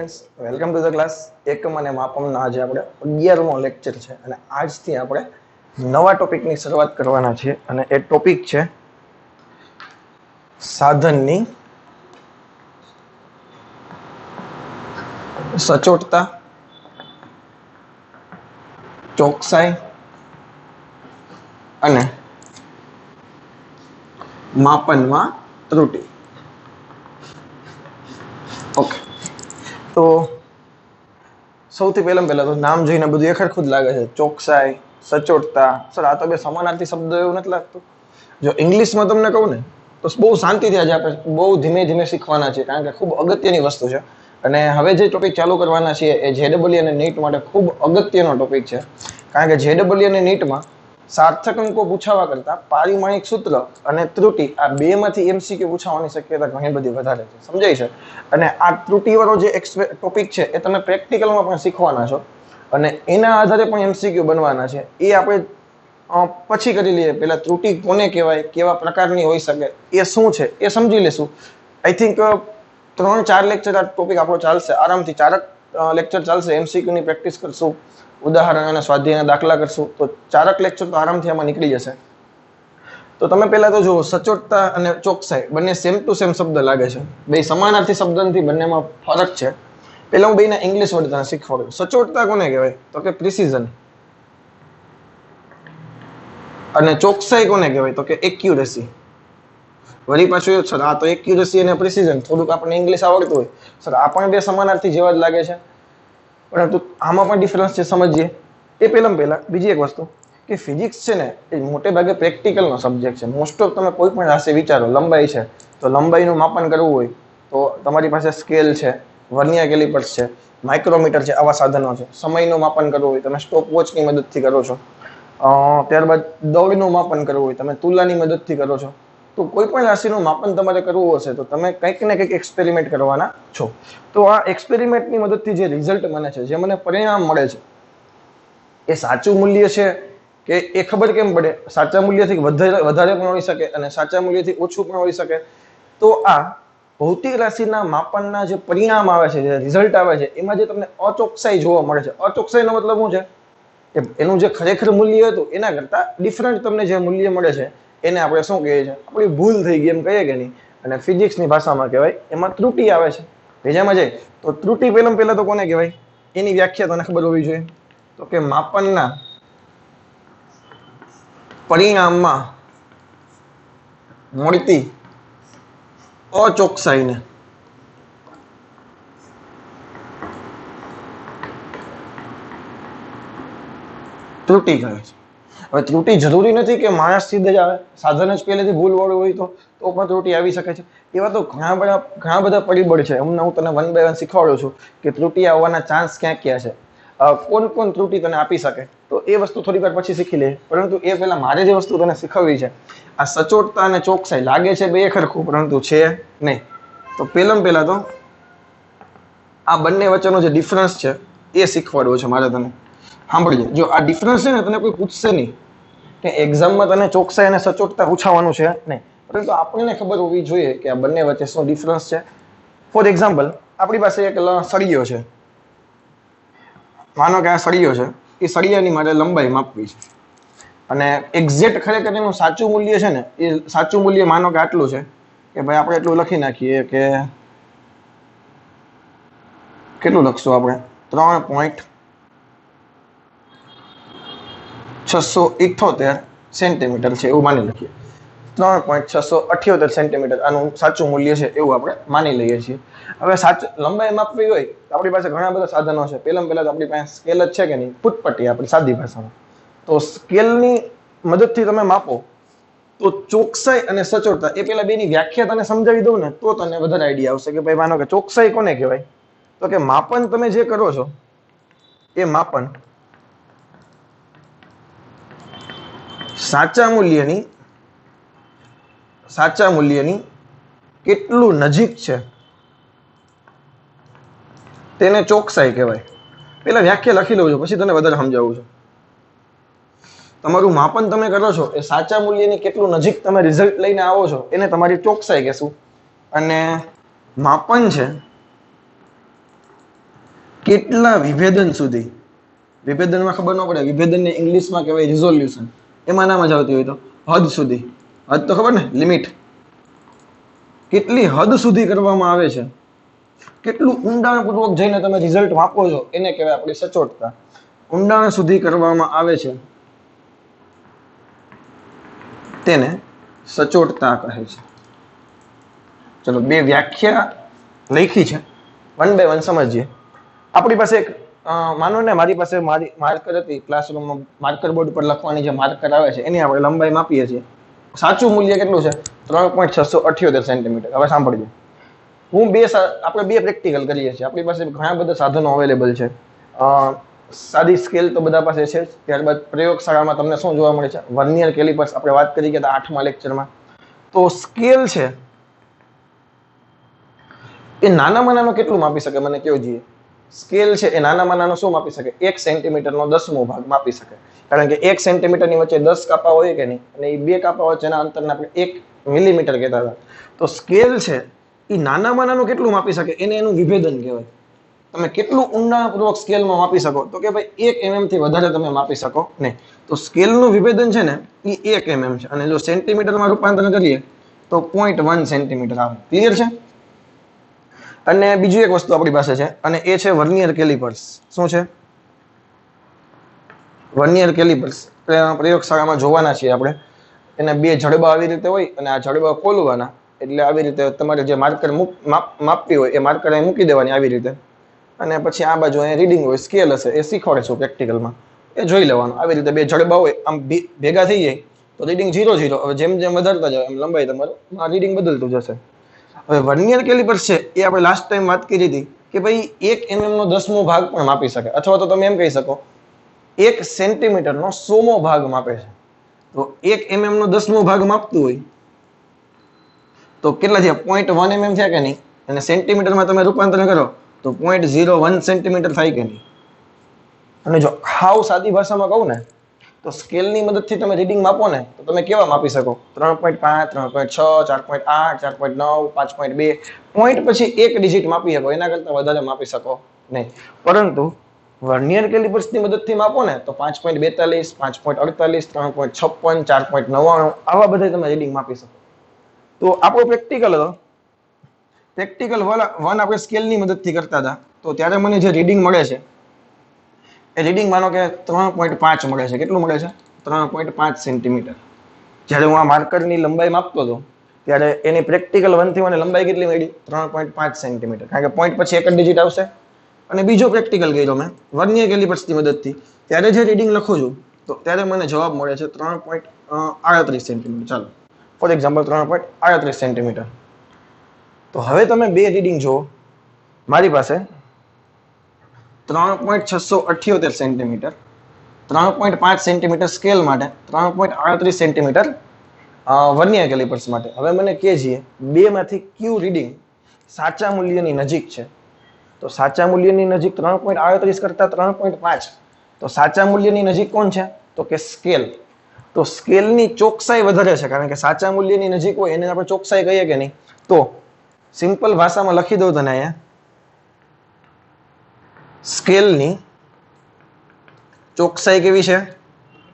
Students, welcome to the class. એકમ અને માપનના આજે આપણે 11મો લેક્ચર છે અને આજથી આપણે નવા ટોપિકની શરૂઆત કરવાના છીએ અને એ ટોપિક છે સાધનની સચોટતા, ચોકસાઈ અને માપનમાં ત્રુટિ. ઓકે, તો સૌથી પહેલા તો નામ જોઈને બધું એક સરખું જ લાગે છે. ચોકસાઈ, સચોટતા. સર, આ તો બે સમાનાર્થી શબ્દો એવું નથી લાગતું? જો ઇંગ્લિશમાં તમને કહું ને તો બહુ શાંતિથી આજે આપણે બહુ ધીમે ધીમે શીખવાના છે, કારણ કે ખૂબ અગત્યની વસ્તુ છે. અને હવે જે ટોપિક ચાલુ કરવાના છીએ એ જેડબલઈ અને નીટ માટે ખૂબ અગત્યનો ટોપિક છે, કારણ કે જેડબલઈ અને નીટમાં સાર્થક અંકો પૂછાવા કરતા પારિમાણિક સૂત્ર અને ત્રુટિ આ બેમાંથી એમસીક્યુ પૂછાવાની શક્યતા ઘણી બધી વધારે છે. સમજાય છે? અને આ ત્રુટિવાળો જે ટોપિક છે એ તમે પ્રેક્ટિકલમાં પણ શીખવાના છો અને એના આધારે પણ એમસીક્યુ બનવાના છે. એ આપણે પછી કરી લઈએ. પહેલા ત્રુટિ કોને કહેવાય, કેવા પ્રકારની હોઈ શકે, એ શું છે એ સમજી લેશું. આઈ થિંક 3-4 લેક્ચર આ ટોપિક આપણો ચાલશે આરામથી. 4 લેક્ચર ચાલશે. એમસીક્યુની પ્રેક્ટિસ કરશું, ઉદાહરણ અને સ્વાધ્યાયના દાખલા કરશું, તો 4 લેક્ચર તો આરામથી આમાં નીકળી જશે. તો તમે પહેલા તો જુઓ, સચોટતા અને ચોકસાઈ બંને સેમ ટુ સેમ શબ્દ લાગે છે. બે સમાનાર્થી શબ્દ નથી, બંનેમાં ફરક છે. પહેલા હું બેના ઇંગ્લિશ વર્ડ તમને શીખવાડું. સચોટતા કોને કહેવાય? તો કે પ્રિસિઝન. અને ચોકસાઈ કોને કહેવાય? તો કે એક્યુરેસી. વળી પાછું સર, આ તો એક્યુરેસી અને પ્રિસિઝન થોડુંક આપણને ઇંગ્લિશ આવડતું હોય. સર, આ પણ બે સમાનાર્થી જેવા જ લાગે છે, પરંતુ આમાં પણ ડિફરન્સ છે, સમજીએ. એ પહેલા બીજી એક વસ્તુ કે ફિઝિક્સ છે ને એ મોટે ભાગે પ્રેક્ટિકલનો સબ્જેક્ટ છે. મોસ્ટ ઓફ તમે કોઈ પણ રાશિ વિચારો, લંબાઈ છે તો લંબાઈનું માપન કરવું હોય તો તમારી પાસે સ્કેલ છે, વર્નિયર કેલિપર્સ છે, માઇક્રોમીટર છે, આવા સાધનો છે. સમયનું માપન કરવું હોય તમે સ્ટોપ વોચની મદદથી કરો છો. ત્યારબાદ દળનું માપન કરવું હોય તમે તુલાની મદદથી કરો છો. તો કોઈ પણ રાશિનું માપન તમારે કરવું હશે તો તમે કંઈક ને કંઈક એક્સપેરિમેન્ટ કરવાના છો. તો આ એક્સપેરિમેન્ટની મદદથી જે રિઝલ્ટ મને છે, જે મને પરિણામ મળે છે, એ સાચું મૂલ્ય છે કે એ ખબર કેમ પડે? સાચા મૂલ્યથી વધારે પણ હોઈ શકે અને સાચા મૂલ્યથી ઓછું પણ હોઈ શકે. તો આ ભૌતિક રાશિના માપનના જે પરિણામ આવે છે, જે રિઝલ્ટ આવે છે, એમાં જે તમને અચોકસાઈ જોવા મળે છે. અચોકસાઈનો મતલબ શું છે? કે એનું જે ખરેખર મૂલ્ય હતું એના કરતા ડિફરન્ટ તમને જે મૂલ્ય મળે છે એને આપણે શું કહીએ છીએ? આપણી ભૂલ થઈ ગઈ એમ કહીએ કે નહીં? અને ફિઝિક્સની ભાષામાં કહેવાય એમાં ત્રુટિ આવે છે. બીજામાં જાય તો ત્રુટિ પહેલા તો કોને કહેવાય? એની વ્યાખ્યા તને ખબર હોવી જોઈએ. તો કે માપનના પરિણામમાં મળતી અચોકસાઈને ત્રુટિ કહે છે. હવે ત્રુટિ જરૂરી નથી કે માણસ સીધે જ આવે, સાધન જ પહેલેથી ભૂલવાળું હોય તો પણ ત્રુટિ આવી શકે છે. એવા તો ઘણા બધા પરિબળ છે. હમણાં હું તને 1 by 1 શીખવાડું છું કે ત્રુટિ આવવાના ચાન્સ ક્યાં ક્યાં છે, કોણ ત્રુટિ તને આપી શકે. તો એ વસ્તુ થોડી વાર પછી શીખી લે. પરંતુ એ પહેલા મારે જે વસ્તુ તને શીખવવી છે, આ સચોટતા અને ચોકસાઈ લાગે છે બે ખરખું, પરંતુ છે નહીં. તો પહેલા તો આ બંને વચ્ચેનો જે ડિફરન્સ છે એ શીખવાડવો છે મારે તને. સાંભળજો. જો આ ડિફરન્સ છે ને તને કોઈ પૂછશે નહીં કે એક્ઝામમાં તને ચોકસાઈ અને સચોટતા પૂછાવાનું છે નહીં, પરંતુ આપણને ખબર હોવી જોઈએ કે આ બંને વચ્ચે શું ડિફરન્સ છે. ફોર એક્ઝામ્પલ, આપણી પાસે એક સળિયો છે. માનો કે આ સળિયો છે, એ સળિયાની મારે લંબાઈ માપવી છે અને એક્ઝેક્ટ ખરેખર એનું સાચું મૂલ્ય છે ને, એ સાચું મૂલ્ય માનો કે આટલું છે કે ભાઈ આપણે એટલું લખી નાખીએ કે કેટલું લખશું આપણે? 3.678 સેન્ટીમીટર છે એવું માની લખીએ. 3.678 સેન્ટીમીટર આનું સાચું મૂલ્ય છે એવું આપણે માની લઈએ છીએ. હવે લંબાઈ માપવી હોય તો આપણી પાસે ઘણા બધા સાધનો છે. પહેલા તો આપણી પાસે સ્કેલ જ છે કે નહીં? ફૂટપટ્ટી આપણી સાદી ભાષામાં. તો સ્કેલની મદદથી તમે માપો તો ચોકસાઈ અને સચોટતા, એ પેલા બેની વ્યાખ્યા તને સમજાવી દઉં ને તો તને વધારે આઈડિયા આવશે કે ભાઈ માનો કે ચોકસાઈ કોને કહેવાય? તો કે માપન તમે જે કરો છો એ માપન સાચા મૂલ્યની કેટલું નજીક છે તેને ચોકસાઈ કહેવાય. પેલા વ્યાખ્યા લખી લઉં છું, પછી તને વધારે સમજાવું છું. તમારું માપન તમે કરો છો એ સાચા મૂલ્યની કેટલું નજીક તમે રિઝલ્ટ લઈને આવો છો એને તમારી ચોકસાઈ કહેશું. અને માપન છે કેટલા વિભેદન સુધી, વિભેદનમાં ખબર ન પડે, વિભેદનને ઇંગ્લિશમાં કહેવાય રિઝોલ્યુશન, એમાં નામ જ આવતી હોય તો હદ સુધી, હદ તો ખબર ને, લિમિટ, કેટલી હદ સુધી કરવામાં આવે છે, કેટલું ઊંડાણપૂર્વક જઈને તમે રિઝલ્ટ માપો છો એને કહેવાય આપણી સચોટતા. ઊંડાણ સુધી કરવામાં આવે છે તેને સચોટતા કહે છે. ચલો બે વ્યાખ્યા લખી છે, વન બાય વન સમજીએ. આપણી પાસે એક માનો ને મારી પાસે મારી માર્કર હતી ક્લાસરૂમમાં, માર્કર બોર્ડ પર લખવાની જે માર્કર આવે છે એની આપણે લંબાઈ માપીએ છીએ. સાચું મૂલ્ય કેટલું છે? 3.678 સેન્ટીમીટર. હવે સાંભળજો, આપણે બે પ્રેક્ટિકલ કરીએ છીએ. આપણી પાસે ઘણા બધા સાધનો અવેલેબલ છે. સાદી સ્કેલ તો બધા પાસે છે. ત્યારબાદ પ્રયોગશાળામાં તમને શું જોવા મળે છે? Vernier calipers. આપણે વાત કરી ગયા 8મા લેક્ચરમાં. તો સ્કેલ છે એ નાનામાં નાનો કેટલું માપી શકે? મને કયો જોઈએ. સ્કેલ છે એ નાનામાં નાનો શું માપી શકે? 1 સેન્ટીમીટરનો 10મો ભાગ માપી શકે. કારણ કે 1 સેન્ટીમીટરની વચ્ચે 10 કાપા હોય કે નહીં, અને એ 2 કાપા વચ્ચેના અંતરને આપણે 1 મિલીમીટર કહેતા હતા. તો સ્કેલ છે એ નાનામાં નાનું કેટલું માપી શકે એને એનું વિભેદન કહેવાય. તમે કેટલું ઊંડાણપૂર્વક સ્કેલમાં માપી શકો? તો કે ભાઈ 1 mm થી વધારે તમે માપી શકો નહીં. તો સ્કેલનું વિભેદન છે ને એ 1 mm છે, અને જો સેન્ટીમીટરમાં રૂપાંતર કરીએ તો 0.1 સેન્ટીમીટર આવે. ક્લિયર છે? અને બીજી એક વસ્તુ આપણી પાસે છે, અને એ છે વર્નિયર કેલિપર્સ. શું છે? Vernier calipers. પ્રયોગશાળામાં જોવાના છીએ આપણે. એને બે જડબા આવી રીતે હોય, અને આ જડબા ખોલવાના, એટલે આવી રીતે તમારે જે માર્કર માપવી હોય એ માર્કર અહીં મૂકી દેવાની આવી રીતે, અને પછી આ બાજુ અહીંયા રીડિંગ હોય, સ્કેલ હશે, એ શીખવાડે પ્રેક્ટિકલમાં, એ જોઈ લેવાનું. આવી રીતે બે જડબા હોય, આમ ભેગા થઈ જાય તો રીડિંગ 0 0. હવે જેમ જેમ વધારતા જાવ એમ લંબાઈ તમારું રીડિંગ બદલતું જશે. હવે વર્નિયર કેલિપર્સ છે એ આપણે લાસ્ટ ટાઈમ વાત કરી હતી કે ભાઈ 1 mm નો 10મો ભાગ પણ માપી શકે, અથવા તો તમે એમ કહી શકો 1 સેન્ટીમીટરનો 100મો ભાગ માપે છે. તો 1 mm નો 10મો ભાગ માપતું હોય તો કેટલા થયા? 0.1 mm થયા કે નહીં? અને સેન્ટીમીટરમાં તમે રૂપાંતર કરો તો 0.01 સેન્ટીમીટર થાય કે નહીં? અને જો હાવ સાદી ભાષામાં કહું ને તો સ્કેલની મદદથી તમે રીડિંગ માપો ને તો તમે કેવા માપી શકો? 3.5, 3.6, 4.8, 4.9, 5.2. પોઈન્ટ પછી એક ડિજિટ માપી શકો, એના કરતા વધારે માપી શકો નહીં. પરંતુ વર્નિયર કેલિપર્સની મદદથી માપો ને તો 5.42, 5.48, 3.56, 4.99 આવા બધા તમે રીડિંગ માપી શકો. તો આપણો પ્રેક્ટિકલ હતો. પ્રેક્ટિકલ 1 આપણે સ્કેલની મદદથી કરતા હતા. તો ત્યારે મને જે રીડિંગ મળે છે એ રીડિંગ માનો કે 3.5 મળે છે. કેટલું મળે છે? 3.5 સેન્ટીમીટર. જ્યારે હું આ માર્કરની લંબાઈ માપતો હતો ત્યારે એની પ્રેક્ટિકલ 1 થી મને લંબાઈ કેટલી મળી? 3.5 સેન્ટીમીટર. કારણ કે પોઈન્ટ પછી એક જ ડિજિટ આવશે. અને બીજો પ્રેક્ટિકલ કર્યો મેં વર્નિયર કેલિપર્સની મદદથી, ત્યારે જે રીડિંગ લખું છું તો ત્યારે મને જવાબ મળે છે 3.38 સેન્ટીમીટર. ચાલો ફોર એક્ઝામ્પલ 3.38 સેન્ટીમીટર. તો હવે તમે બે રીડિંગ જુઓ. મારી પાસે 3.678 સેન્ટીમીટર, 3.5 સેન્ટીમીટર સ્કેલ માટે, 3.38 સેન્ટીમીટર વર્નિયર કેલિપર્સ માટે. હવે મને કહેજીએ બેમાંથી કયું રીડિંગ સાચા મૂલ્યની નજીક છે? તો સાચા મૂલ્યની નજીક 3.38 કરતા 3.5. તો સાચા મૂલ્યની નજીક કોણ છે? તો કે સ્કેલ. તો સ્કેલની ચોકસાઈ વધારે છે, કારણ કે સાચા મૂલ્યની નજીક હોય એને આપણે ચોકસાઈ કહીએ કે નહીં? તો સિમ્પલ ભાષામાં લખી દઉં તને અહીંયા, સ્કેલની ચોકસાઈ કેવી છે?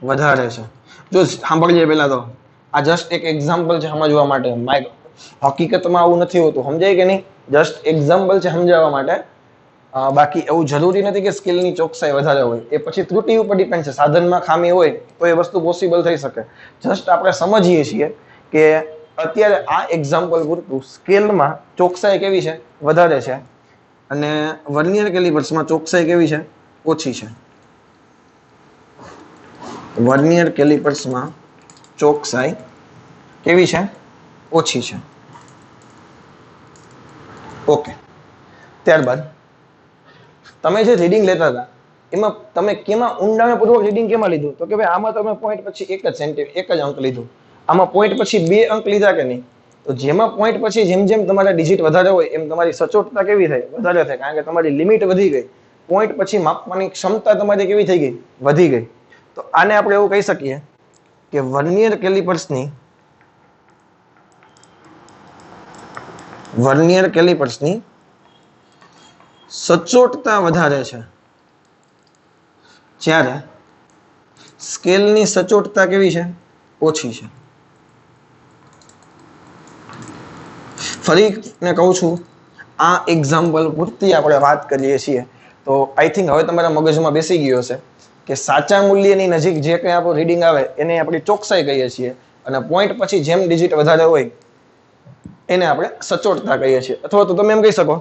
વધારે છે. જો સાંભળીએ પહેલા તો, આ જસ્ટ એક એક્ઝામ્પલ છે સમજવા માટે. હકીકતમાં આવું નથી હોતું, સમજાય કે નહીં? જસ્ટ એક્ઝામ્પલ છે સમજાવવા માટે. બાકી એવું જરૂરી નથી કે સ્કેલની ચોકસાઈ વધારે હોય. એ પછી ત્રુટિ ઉપર ડિપેન્ડ છે. સાધનમાં ખામી હોય તો એ વસ્તુ પોસિબલ થઈ શકે. જસ્ટ આપણે સમજીએ છીએ કે અત્યારે આ એક્ઝામ્પલ પૂરતું સ્કેલમાં ચોકસાઈ કેવી છે? વધારે છે. અને વર્નિયર કેલિપર્સમાં ચોકસાઈ કેવી છે? ઓછી છે. વર્નિયર કેલિપર્સમાં ચોકસાઈ કેવી છે? ઓછી છે. ઓકે. ત્યારબાદ તમે જે રીડિંગ લેતા હતા એમાં તમે કેમાં ઊંડાણપૂર્વક રીડિંગ કેમાં લીધું? તો કે ભાઈ આમાં તમે પોઈન્ટ પછી એક જ અંક લીધું. આમાં પોઈન્ટ પછી 2 અંક લીધા કે નહીં? તો જેમાં પોઈન્ટ પછી જેમ જેમ તમારા ડિજિટ વધારે હોય એમ તમારી સચોટતા કેવી થાય? વધારે થાય. કારણ કે તમારી લિમિટ વધી ગઈ. પોઈન્ટ પછી માપવાની ક્ષમતા તમારી કેવી થઈ ગઈ? વધી ગઈ. તો આને આપણે એવું કહી શકીએ કે વર્નિયર કેલિપર્સની સચોટતા વધારે છે જ્યારે સ્કેલની સચોટતા કેવી છે? ઓછી છે. ફરી ને કહું છું, આ એક્ઝામ્પલ પૂરતી આપણે વાત કરીએ છીએ તો આઈ થિંક હવે તમારા મગજમાં બેસી ગયો હશે કે સાચા મૂલ્યની નજીક જે કંઈ આપણું રીડિંગ આવે એને આપણે ચોકસાઈ કહીએ છીએ અને પોઈન્ટ પછી જેમ ડિજિટ વધારે હોય એને આપણે સચોટતા કહીએ છીએ. અથવા તો તમે એમ કહી શકો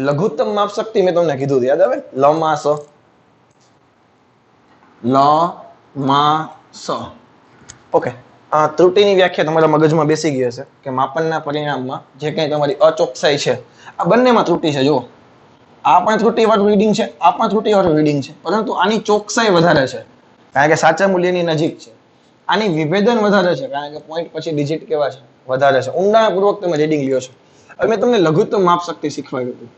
લઘુત્તમ માપ શક્તિ. મેં તમને કીધું યાદ આવે? લ માં સ, લ માં સ. ઓકે, આ ત્રુટિની વ્યાખ્યા તમારા મગજમાં બેસી ગઈ હશે કે માપનના પરિણામમાં જે કંઈ તમારી અચોકસાઈ છે આ બંનેમાં ત્રુટિ છે. જુઓ, આ પણ ત્રુટિવાળું રીડિંગ છે, આ પણ ત્રુટિવાળું રીડિંગ છે, પરંતુ આની ચોકસાઈ વધારે છે કારણ કે સાચા મૂલ્યની નજીક છે. આની વિભેદન વધારે છે કારણ કે પોઈન્ટ પછી ડિજિટ કેવા છે? વધારે છે. ઊંડાણપૂર્વક તમે રીડિંગ લ્યો છો. હવે મેં તમને લઘુત્તમ માપ શક્તિ શીખવાડ્યું હતું,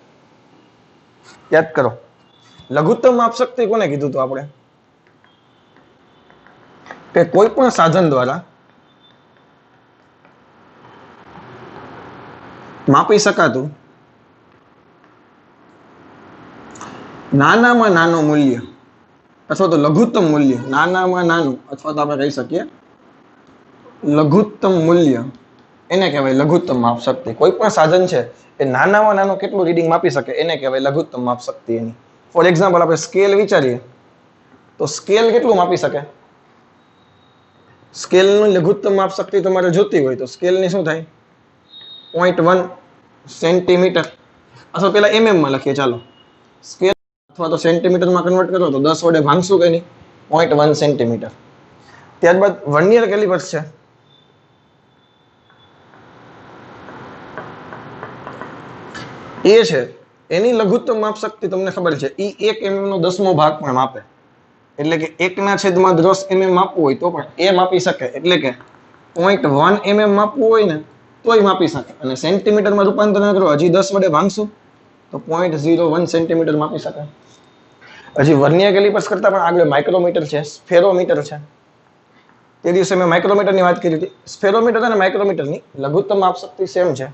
યાદ કરો. લઘુત્તમ માપ શક્તિ કોને કીધું હતું આપણે? કે કોઈ પણ સાધન દ્વારા માપી શકાતું નાનામાં નાનું મૂલ્ય અથવા તો લઘુત્તમ મૂલ્ય, નાનામાં નાનું અથવા તો આપણે કહી શકીએ લઘુત્તમ મૂલ્ય, એને કહેવાય લઘુત્તમ માપ શક્તિ. કોઈ પણ સાધન છે એ નાનામાં નાનું કેટલું રીડિંગ માપી શકે એને કહેવાય લઘુત્તમ માપ શક્તિ એની. ફોર એક્ઝામ્પલ આપણે સ્કેલ વિચારીએ તો સ્કેલ કેટલું માપી શકે? સ્કેલની લઘુત્તમ માપ શક્તિ તમારે જોતી હોય તો સ્કેલની શું થાય? 0.1 સેન્ટીમીટર. અથવા પેલા માં લખીએ, ચાલો. સ્કેલ અથવા તો સેન્ટીમીટરમાં કન્વર્ટ કરો તો 10 વડે ભાંગશું કે નહીં? 0.1 સેન્ટીમીટર. ત્યારબાદ વર્નિયર કેલિપર્સ છે. એ છે એની લઘુત્તમ માપ શક્તિ તમને ખબર છે, એ 1 mm નો 10મો ભાગ પણ માપે. એટલે કે 1/10 mm માપવું હોય તો પણ એ માપી શકે. એટલે કે 0.1 mm માપવું હોય ને તોય માપી શકે. અને સેન્ટીમીટરમાં રૂપાંતરણ કરો, હજી 10 વડે ભાંગશું તો 0.01 સેન્ટીમીટર માપી શકે. હજી વર્નિયર કેલિપર્સ કરતા પણ આગળ માઇક્રોમીટર છે, સ્ફેરોમીટર છે. તે દિવસે મેં માઇક્રોમીટરની વાત કરી હતી. સ્ફેરોમીટર અને માઇક્રોમીટરની લઘુત્તમ માપ શક્તિ સેમ છે.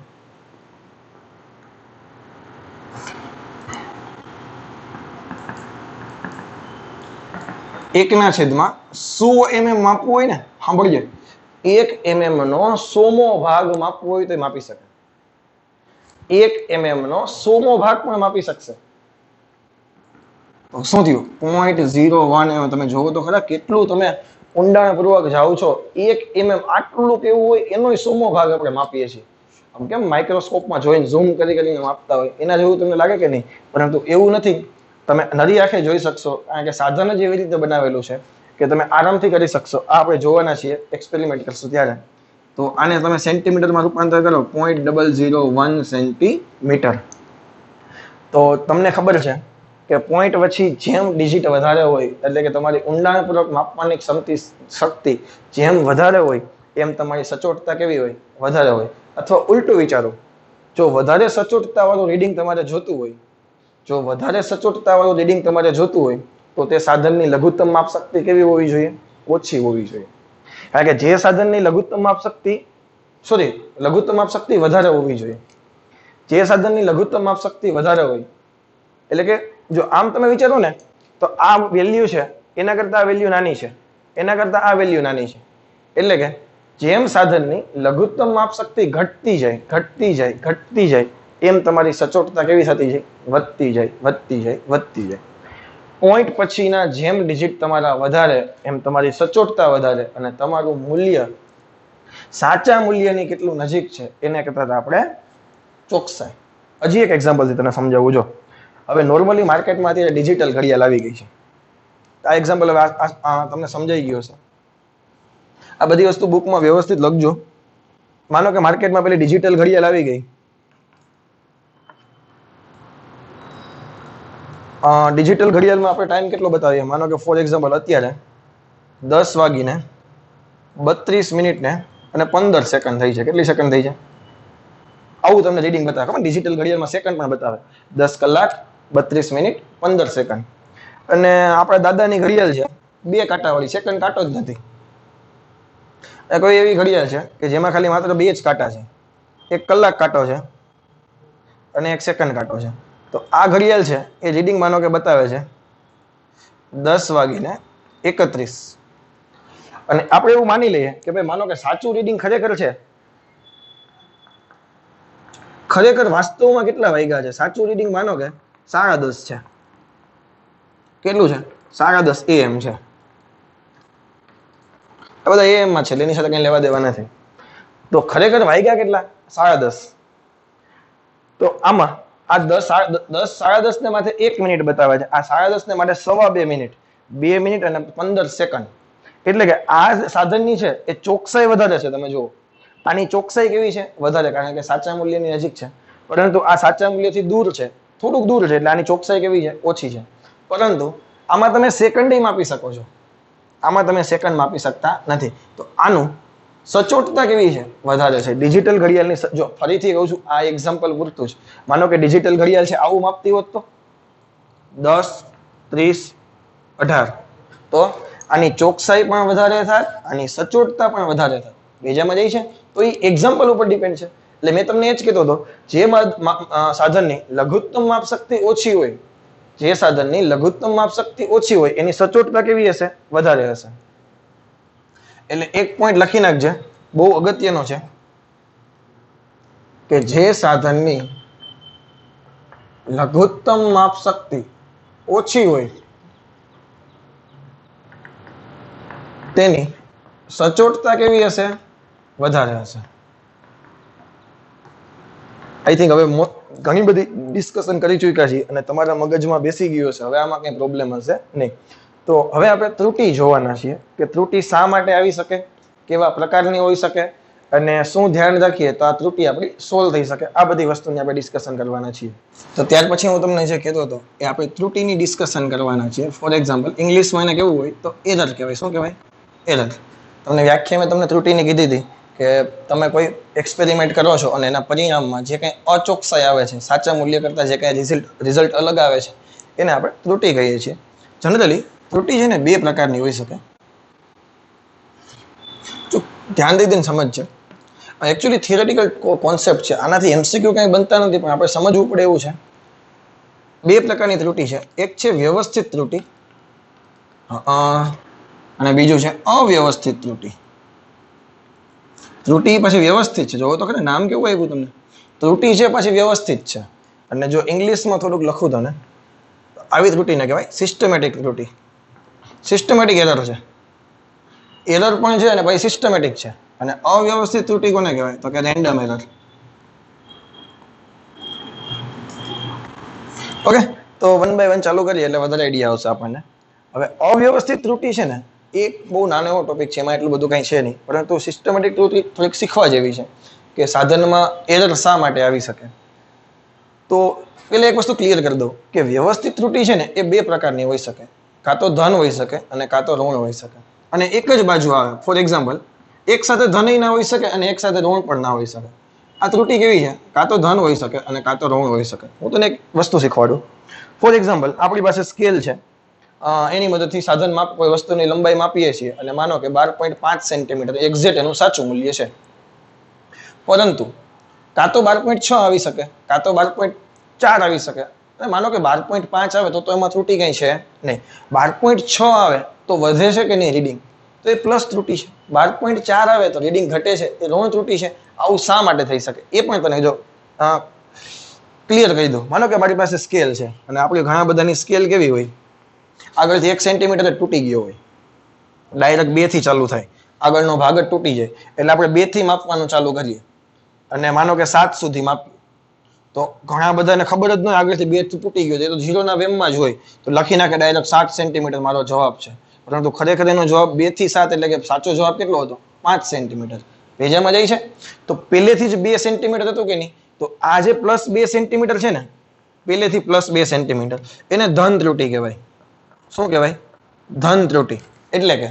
એકના છેદમાં 100 mm માપવું હોય ને, સાંભળજો, 1 mm નો 100મો ભાગ માપવો હોય તો માપી શકે. 1 mm નો 100મો ભાગ પણ માપી શકશે. શું થયું? 0.01 તમે જોવો તો ખરા કેટલું તમે ઊંડાણપૂર્વક જાઓ છો. 1 mm આટલું કેવું હોય એનો 100મો ભાગ આપણે માપીએ છીએ. આમ કેમ માઇક્રોસ્કોપમાં જોઈને ઝૂમ કરી માપતા હોય એના જેવું તમને લાગે કે નહીં? પરંતુ એવું નથી. તમે નરી આંખે જોઈ શકશો કારણ કે સાધન જ એવી રીતે બનાવેલું છે કે તમે આરામથી કરી શકશો. આ આપણે જોવાના છીએ, એક્સપેરિમેન્ટ કરશું ત્યારે. તો આને તમે સેન્ટીમીટરમાં રૂપાંતર કરો, 0.001 સેન્ટીમીટર. તો તમને ખબર છે કે પોઈન્ટ પછી જેમ ડિજિટ વધારે હોય એટલે કે તમારી ઊંડાણપૂર્વક માપવાની શક્તિ જેમ વધારે હોય એમ તમારી સચોટતા કેવી હોય? વધારે હોય. અથવા ઉલટું વિચારો, જો વધારે સચોટતા વાળું રીડિંગ તમારે જોતું હોય, જો વધારે સચોટતા વાળું રીડિંગ તમારે જોતું હોય તો તે સાધનની લઘુત્તમ માપ શક્તિ કેવી હોવી જોઈએ? ઓછી હોવી જોઈએ. કારણ કે જે સાધનની લઘુત્તમ માપ શક્તિ લઘુત્તમ માપ શક્તિ વધારે હોવી જોઈએ. જે સાધનની લઘુત્તમ માપ શક્તિ વધારે હોય એટલે કે જો આમ તમે વિચારો ને તો આ વેલ્યુ છે એના કરતા આ વેલ્યુ નાની છે, એના કરતા આ વેલ્યુ નાની છે. એટલે કે જેમ સાધનની લઘુત્તમ માપ શક્તિ ઘટતી જાય એમ તમારી સચોટતા કેવી થતી જાય? વધતી જાય. પોઈન્ટ પછીના જેમ ડિજિટ તમારા વધારે એમ તમારી સચોટતા વધારે અને તમારું મૂલ્ય સાચા મૂલ્યની કેટલું નજીક છે એને કહેતા આપણે ચોકસાઈ. હજી એક એક્ઝામ્પલથી તને સમજાવું. જો હવે નોર્મલી માર્કેટમાં અત્યારે ડિજિટલ ઘડિયાળ આવી ગઈ છે. આ એક્ઝામ્પલ હવે તમને સમજાઈ ગયો છે. આ બધી વસ્તુ બુકમાં વ્યવસ્થિત લખજો. માનો કે માર્કેટમાં પેલી ડિજિટલ ઘડિયાળ આવી ગઈ. ડિજિટલ ઘડિયાળમાં આપણે ટાઈમ કેટલો બતાવીએ? માનો કે ફોર એક્ઝામ્પલ અત્યારે 10:32 અને 15 સેકન્ડ થઈ છે. કેટલી સેકન્ડ થઈ છે? આવું તમને રીડિંગ બતાવે. ખબર ડિજિટલ ઘડિયાળમાં સેકન્ડ પણ બતાવે. 10 કલાક 32 મિનિટ 15 સેકન્ડ. અને આપણા દાદાની ઘડિયાળ છે 2 કાંટાવાળી, સેકન્ડ કાંટો જ નથી. કોઈ એવી ઘડિયાળ છે કે જેમાં ખાલી માત્ર 2 જ કાંટા છે. 1 કલાક કાંટો છે અને 1 સેકન્ડ કાંટો છે. તો આ ઘડિયાળ છે એ રીડિંગ માનો કે બતાવે છે 10:31 અને આપણે એવું માની લઈએ કે ભાઈ માનો કે સાચું રીડિંગ ખરેખર છે, ખરેખર વાસ્તવમાં કેટલા વાગ્યા છે? સાચું રીડિંગ માનો કે 10:30 છે. કેટલું છે? 10:30 AM છે. આ બધા AM માં છે, એની સાથે કઈ લેવા દેવા નથી. તો ખરેખર વાગ્યા કેટલા? 10:30. તો આમાં આ 10:10 ને માથે 1 મિનિટ બતાવે છે, આ 10:30 ને માટે 2.25 મિનિટ, 2 મિનિટ અને 15 સેકન્ડ. એટલે કે આ સાધનની છે એ ચોકસાઈ વધારે છે. તમે જુઓ આની ચોકસાઈ કેવી છે? વધારે, કારણ કે સાચા મૂલ્યની નજીક છે. પરંતુ આ સાચા મૂલ્યથી દૂર છે, થોડુંક દૂર છે, એટલે આની ચોકસાઈ કેવી છે? ઓછી છે. પરંતુ આમાં તમે સેકન્ડ માપી શકો છો, આમાં તમે સેકન્ડ માપી શકતા નથી. તો આનું સચોટતા કેવી છે? વધારે છે. ડિજિટલ ઘડિયાળની, જો ફરીથી કહું છું, આ એક્ઝામ્પલ પૂરતું જ. માનો કે ડિજિટલ ઘડિયાળ છે આવું માપતી હોત તો 10, 30, 18, તો આની ચોકસાઈ પણ વધારે થાય, આની સચોટતા પણ વધારે થાય. બીજામાં જાય છે તો એ એક્ઝામ્પલ ઉપર ડિપેન્ડ છે. એટલે મેં તમને એ જ કીધો હતો, જે સાધનની લઘુત્તમ માપ શક્તિ ઓછી હોય, જે સાધનની લઘુત્તમ માપ શક્તિ ઓછી હોય એની સચોટતા કેવી હશે? વધારે હશે. એટલે એક પોઈન્ટ લખી નાખજે, બહુ અગત્યનો છે, કે જે સાધનની લઘુત્તમ માપ શક્તિ ઓછી હોય તેની સચોટતા કેવી હશે? વધારે હશે. આઈ થિંક હવે ઘણી બધી ડિસ્કશન કરી ચૂક્યા છીએ અને તમારા મગજમાં બેસી ગયું હશે. હવે આમાં કઈ પ્રોબ્લેમ હશે નહીં. તો હવે આપણે ત્રુટિ જોવાના છીએ કે ત્રુટિ શા માટે આવી શકે, કેવા પ્રકારની હોઈ શકે અને શું ધ્યાન રાખીએ તો આ ત્રુટિ આપણી સોલ્વ થઈ શકે. આ બધી વસ્તુની આપણે ડિસ્કશન કરવાના છીએ. તો ત્યાર પછી હું તમને જે કહેતો હતો એ આપણે ત્રુટિની ડિસ્કશન કરવાના છીએ. ફોર એક્ઝામ્પલ ઇંગ્લિશમાં એને કેવું હોય તો એરર કહેવાય. શું કહેવાય? એરર. તમને વ્યાખ્યા મેં તમને ત્રુટિની કીધી હતી કે તમે કોઈ એક્સપેરિમેન્ટ કરો છો અને એના પરિણામમાં જે કંઈ અચોકસાઈ આવે છે, સાચા મૂલ્ય કરતાં જે કંઈ રિઝલ્ટ અલગ આવે છે, એને આપણે ત્રુટિ કહીએ છીએ. જનરલી ત્રુટિ છે ને બે પ્રકારની હોઈ શકે. ધ્યાન દઈને સમજજો. એકચ્યુઅલી થિયરેટિકલ કોન્સેપ્ટ છે, આનાથી એમસીક્યુ કંઈ બનતા નથી, પણ આપણે સમજવું પડે એવું છે. બે પ્રકારની ત્રુટિ છે. એક છે વ્યવસ્થિત ત્રુટિ અને બીજું છે અવ્યવસ્થિત ત્રુટિ. ત્રુટિ પછી વ્યવસ્થિત છે. જોવો તો ખરે નામ કેવું આવ્યું તમને? ત્રુટિ છે પછી વ્યવસ્થિત છે. અને જો ઇંગ્લિશમાં થોડુંક લખું તો ને આવી ત્રુટિને કહેવાય સિસ્ટમેટિક ત્રુટિ. સિસ્ટમેટિક એરર છે. એરર પણ છે અને પછી સિસ્ટમેટિક છે. અને અવ્યવસ્થિત ત્રુટિ કોને કહેવાય? તો કે રેન્ડમ એરર. ઓકે, તો 1 by 1 ચાલુ કરીએ એટલે વધારે આઈડિયા આવશે આપણને. હવે અવ્યવસ્થિત ત્રુટિ છે ને એ બહુ નાનો એવો ટોપિક છે, એમાં એટલું બધું કંઈ છે નહીં. પરંતુ સિસ્ટમેટિક ત્રુટિ થોડીક શીખવા જેવી છે કે સાધનમાં એરર શા માટે આવી શકે. તો પેલા એક વસ્તુ ક્લિયર કરી દઉં કે વ્યવસ્થિત ત્રુટિ છે ને એ બે પ્રકારની હોઈ શકે. કાં તો ધન હોઈ શકે અને કાં તો ઋણ હોઈ શકે. અને એક જ બાજુ આવે. ફોર એક્ઝામ્પલ, એક સાથે ધન ના હોઈ શકે અને એક સાથે ઋણ પણ ના હોઈ શકે. આ ત્રુટિ કેવી છે? કાં તો ધન હોઈ શકે અને કાં તો ઋણ હોઈ શકે. હું તને એક વસ્તુ શીખવાડું. ફોર એક્ઝામ્પલ, આપણી પાસે સ્કેલ છે, એની મદદથી સાધન માપ કોઈ વસ્તુની લંબાઈ માપીએ છીએ અને માનો કે 12.5 સેન્ટીમીટર એક્ઝેક્ટ એનું સાચું મૂલ્ય છે. પરંતુ કાં તો 12.6 આવી શકે, કાં તો 12.4 આવી શકે. અને માનો કે 12.5 આવે તો એમાં ત્રુટિ કઈ છે નહીં. 12.6 આવે તો વધે છે કે નહીં રીડિંગ? તો એ પ્લસ ત્રુટિ છે. 12.4 આવે તો રીડિંગ ઘટે છે, એ ઋણ ત્રુટિ છે. આવું શા માટે થઈ શકે એ પણ તને જો ક્લિયર કહી દઉં. માનો કે મારી પાસે સ્કેલ છે અને આપણી ઘણા બધાની સ્કેલ કેવી હોય? આગળથી 1 સેન્ટીમીટર જ તૂટી ગયો હોય, ડાયરેક્ટ 2 થી ચાલુ થાય, આગળનો ભાગ જ તૂટી જાય. એટલે આપણે 2 થી માપવાનું ચાલુ કરીએ અને માનો કે 7 સુધી માપીએ તો ઘણા બધાને ખબર જ ન હોય આગળથી 2 થી તૂટી ગયો, એ તો 0 ના વેમમાં જ હોય, તો લખી નાખે ડાયરેક્ટ 7 સેન્ટીમીટર મારો જવાબ છે. પરંતુ ખરેખર એનો જવાબ 2 થી 7 એટલે કે સાચો જવાબ કેટલો હતો? 5 સેન્ટીમીટર. ભેજામાં જાય છે. તો પહેલેથી જ 2 સેન્ટીમીટર હતું કે નહીં? તો આ જે પ્લસ 2 સેન્ટીમીટર છે ને, પહેલેથી પ્લસ 2 સેન્ટીમીટર, એને ધન ત્રુટિ કહેવાય. શું કહેવાય? ધન ત્રુટિ. એટલે કે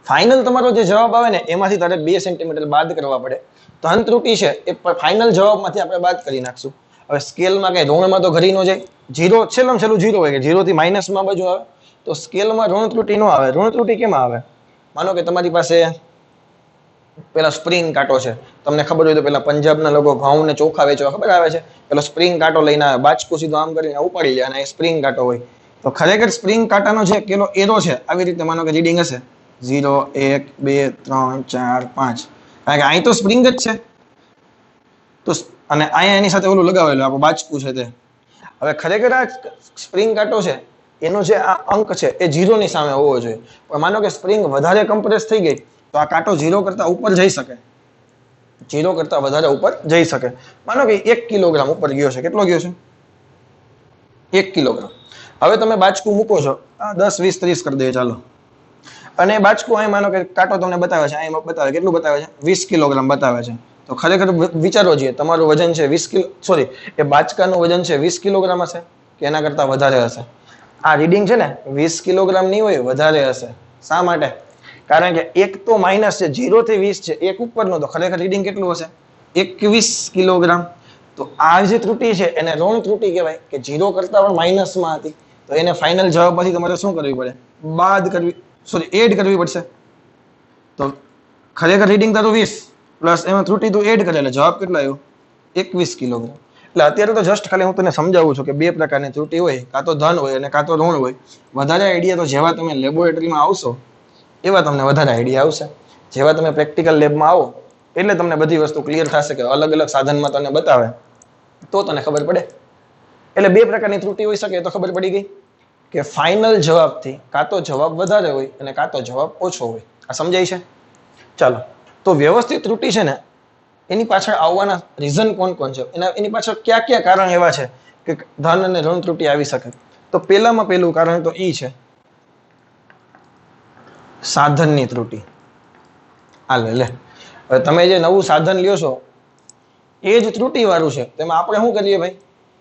ફાઇનલ તમારો જે જવાબ આવે ને એમાંથી તારે 2 સેન્ટીમીટર બાદ કરવા પડે. ધન ત્રુટિ છે એ ફાઇનલ જવાબમાંથી આપણે બાદ કરી નાખશું. હવે સ્કેલમાં કઈ ઋણમાં તો ઘરી ન જાય, 0 છેલ્લું 0 હોય કે 0 થી માઇનસમાં બાજુ આવે, તો સ્કેલમાં ઋણ ત્રુટિ ન આવે. ઋણ ત્રુટિ કેમ આવે? માનો કે તમારી પાસે પેલા સ્પ્રિંગ કાંટો છે, તમને ખબર હોય તો પેલા પંજાબના લોકો ઘઉં ને ચોખા વેચવા ખબર આવે છે, પેલો સ્પ્રિંગ કાંટો લઈને આવે, બાચકું સીધું આમ કરીને ઉપાડી જાય અને એ સ્પ્રિંગ કાંટો હોય. તો ખરેખર સ્પ્રિંગ કાંટાનો જે પેલો એરો છે આવી રીતે માનો કે રીડિંગ હશે 0 1 2 3 4 5, કારણ કે અહીં તો સ્પ્રિંગ જ છે. તો અને અહીંયા એની સાથે ઓલું લગાવેલું આપણું બાચકું છે તે. હવે ખરેખર આ સ્પ્રિંગ કાંટો છે એનો જે આ અંક છે એ 0 ની સામે હોવો જોઈએ, પણ માનો કે સ્પ્રિંગ વધારે કમ્પ્રેસ થઈ ગઈ તો આ કાંટો 0 કરતા ઉપર જઈ શકે, 0 કરતા વધારે ઉપર જઈ શકે. માનો કે 1 કિલોગ્રામ ઉપર ગયો છે, કેટલો ગયો છે 1 કિલોગ્રામ. હવે તમે બાચકું મૂકો છો 10 20 30 કરી દઈએ ચાલો, અને બાચકું અહીં માનો કે કાંટો તમને બતાવે છે, અહીં બતાવે કેટલું બતાવે છે 20 કિલોગ્રામ બતાવે છે. તો ખરેખર વિચારો જોઈએ તમારું વજન છે 20 કિલો, સોરી એ બાચકાનું વજન છે 20 કિલોગ્રામ હશે કે એના કરતા વધારે હશે? આ રીડિંગ છે ને 20 કિલોગ્રામ નહીં હોય, વધારે હશે. શા માટે? કારણ કે એક તો માઇનસ છે, 0 થી 20 છે, એક ઉપરનો, તો ખરેખર રીડિંગ કેટલું હશે 21 કિલોગ્રામ. તો આ જે ત્રુટિ છે એને ઋણ ત્રુટિ કહેવાય કે 0 કરતા પણ માઇનસમાં હતી. તો એને ફાઇનલ જવાબમાંથી તમારે શું કરવી પડે? બાદ કરવી, સોરી એડ કરવી પડશે. તો ખરેખર રીડિંગ તારું 20 પ્લસ એમાં ત્રુટિ તું એડ કરે એટલે જવાબ કેટલો આવ્યો 21 કિલોગ્રામ. એટલે અત્યારે તો જસ્ટ ખાલી હું તને સમજાવું છું કે બે પ્રકારની ત્રુટિ હોય, કાં તો ધન હોય અને કાં તો ઋણ હોય. વધારે આઈડિયા તો જેવા તમે લેબોરેટરીમાં આવશો એવા તમને વધારે આઈડિયા આવશે. જેવા તમે પ્રેક્ટિકલ લેબમાં આવો એટલે તમને બધી વસ્તુ ક્લિયર થશે કે અલગ અલગ સાધનમાં તને બતાવે તો તને ખબર પડે. એટલે બે પ્રકારની ત્રુટિ હોઈ શકે તો ખબર પડી ગઈ કે ફાઇનલ જવાબથી કાં તો જવાબ વધારે હોય અને કાં તો જવાબ ઓછો હોય. આ સમજાય છે? ચાલો, તો વ્યવસ્થિત ત્રુટિ છે ને એની પાછળ આવવાના રીઝન કોણ કોણ છે, એની પાછળ કયા કયા કારણ એવા છે કે ધન અને ઋણ ત્રુટિ આવી શકે? તો પહેલામાં પહેલું કારણ તો એ છે સાધનની ત્રુટિ. આ લે હવે તમે જે નવું સાધન લ્યો છો એ જ ત્રુટિ વાળું છે, તેમાં આપણે શું કરીએ ભાઈ?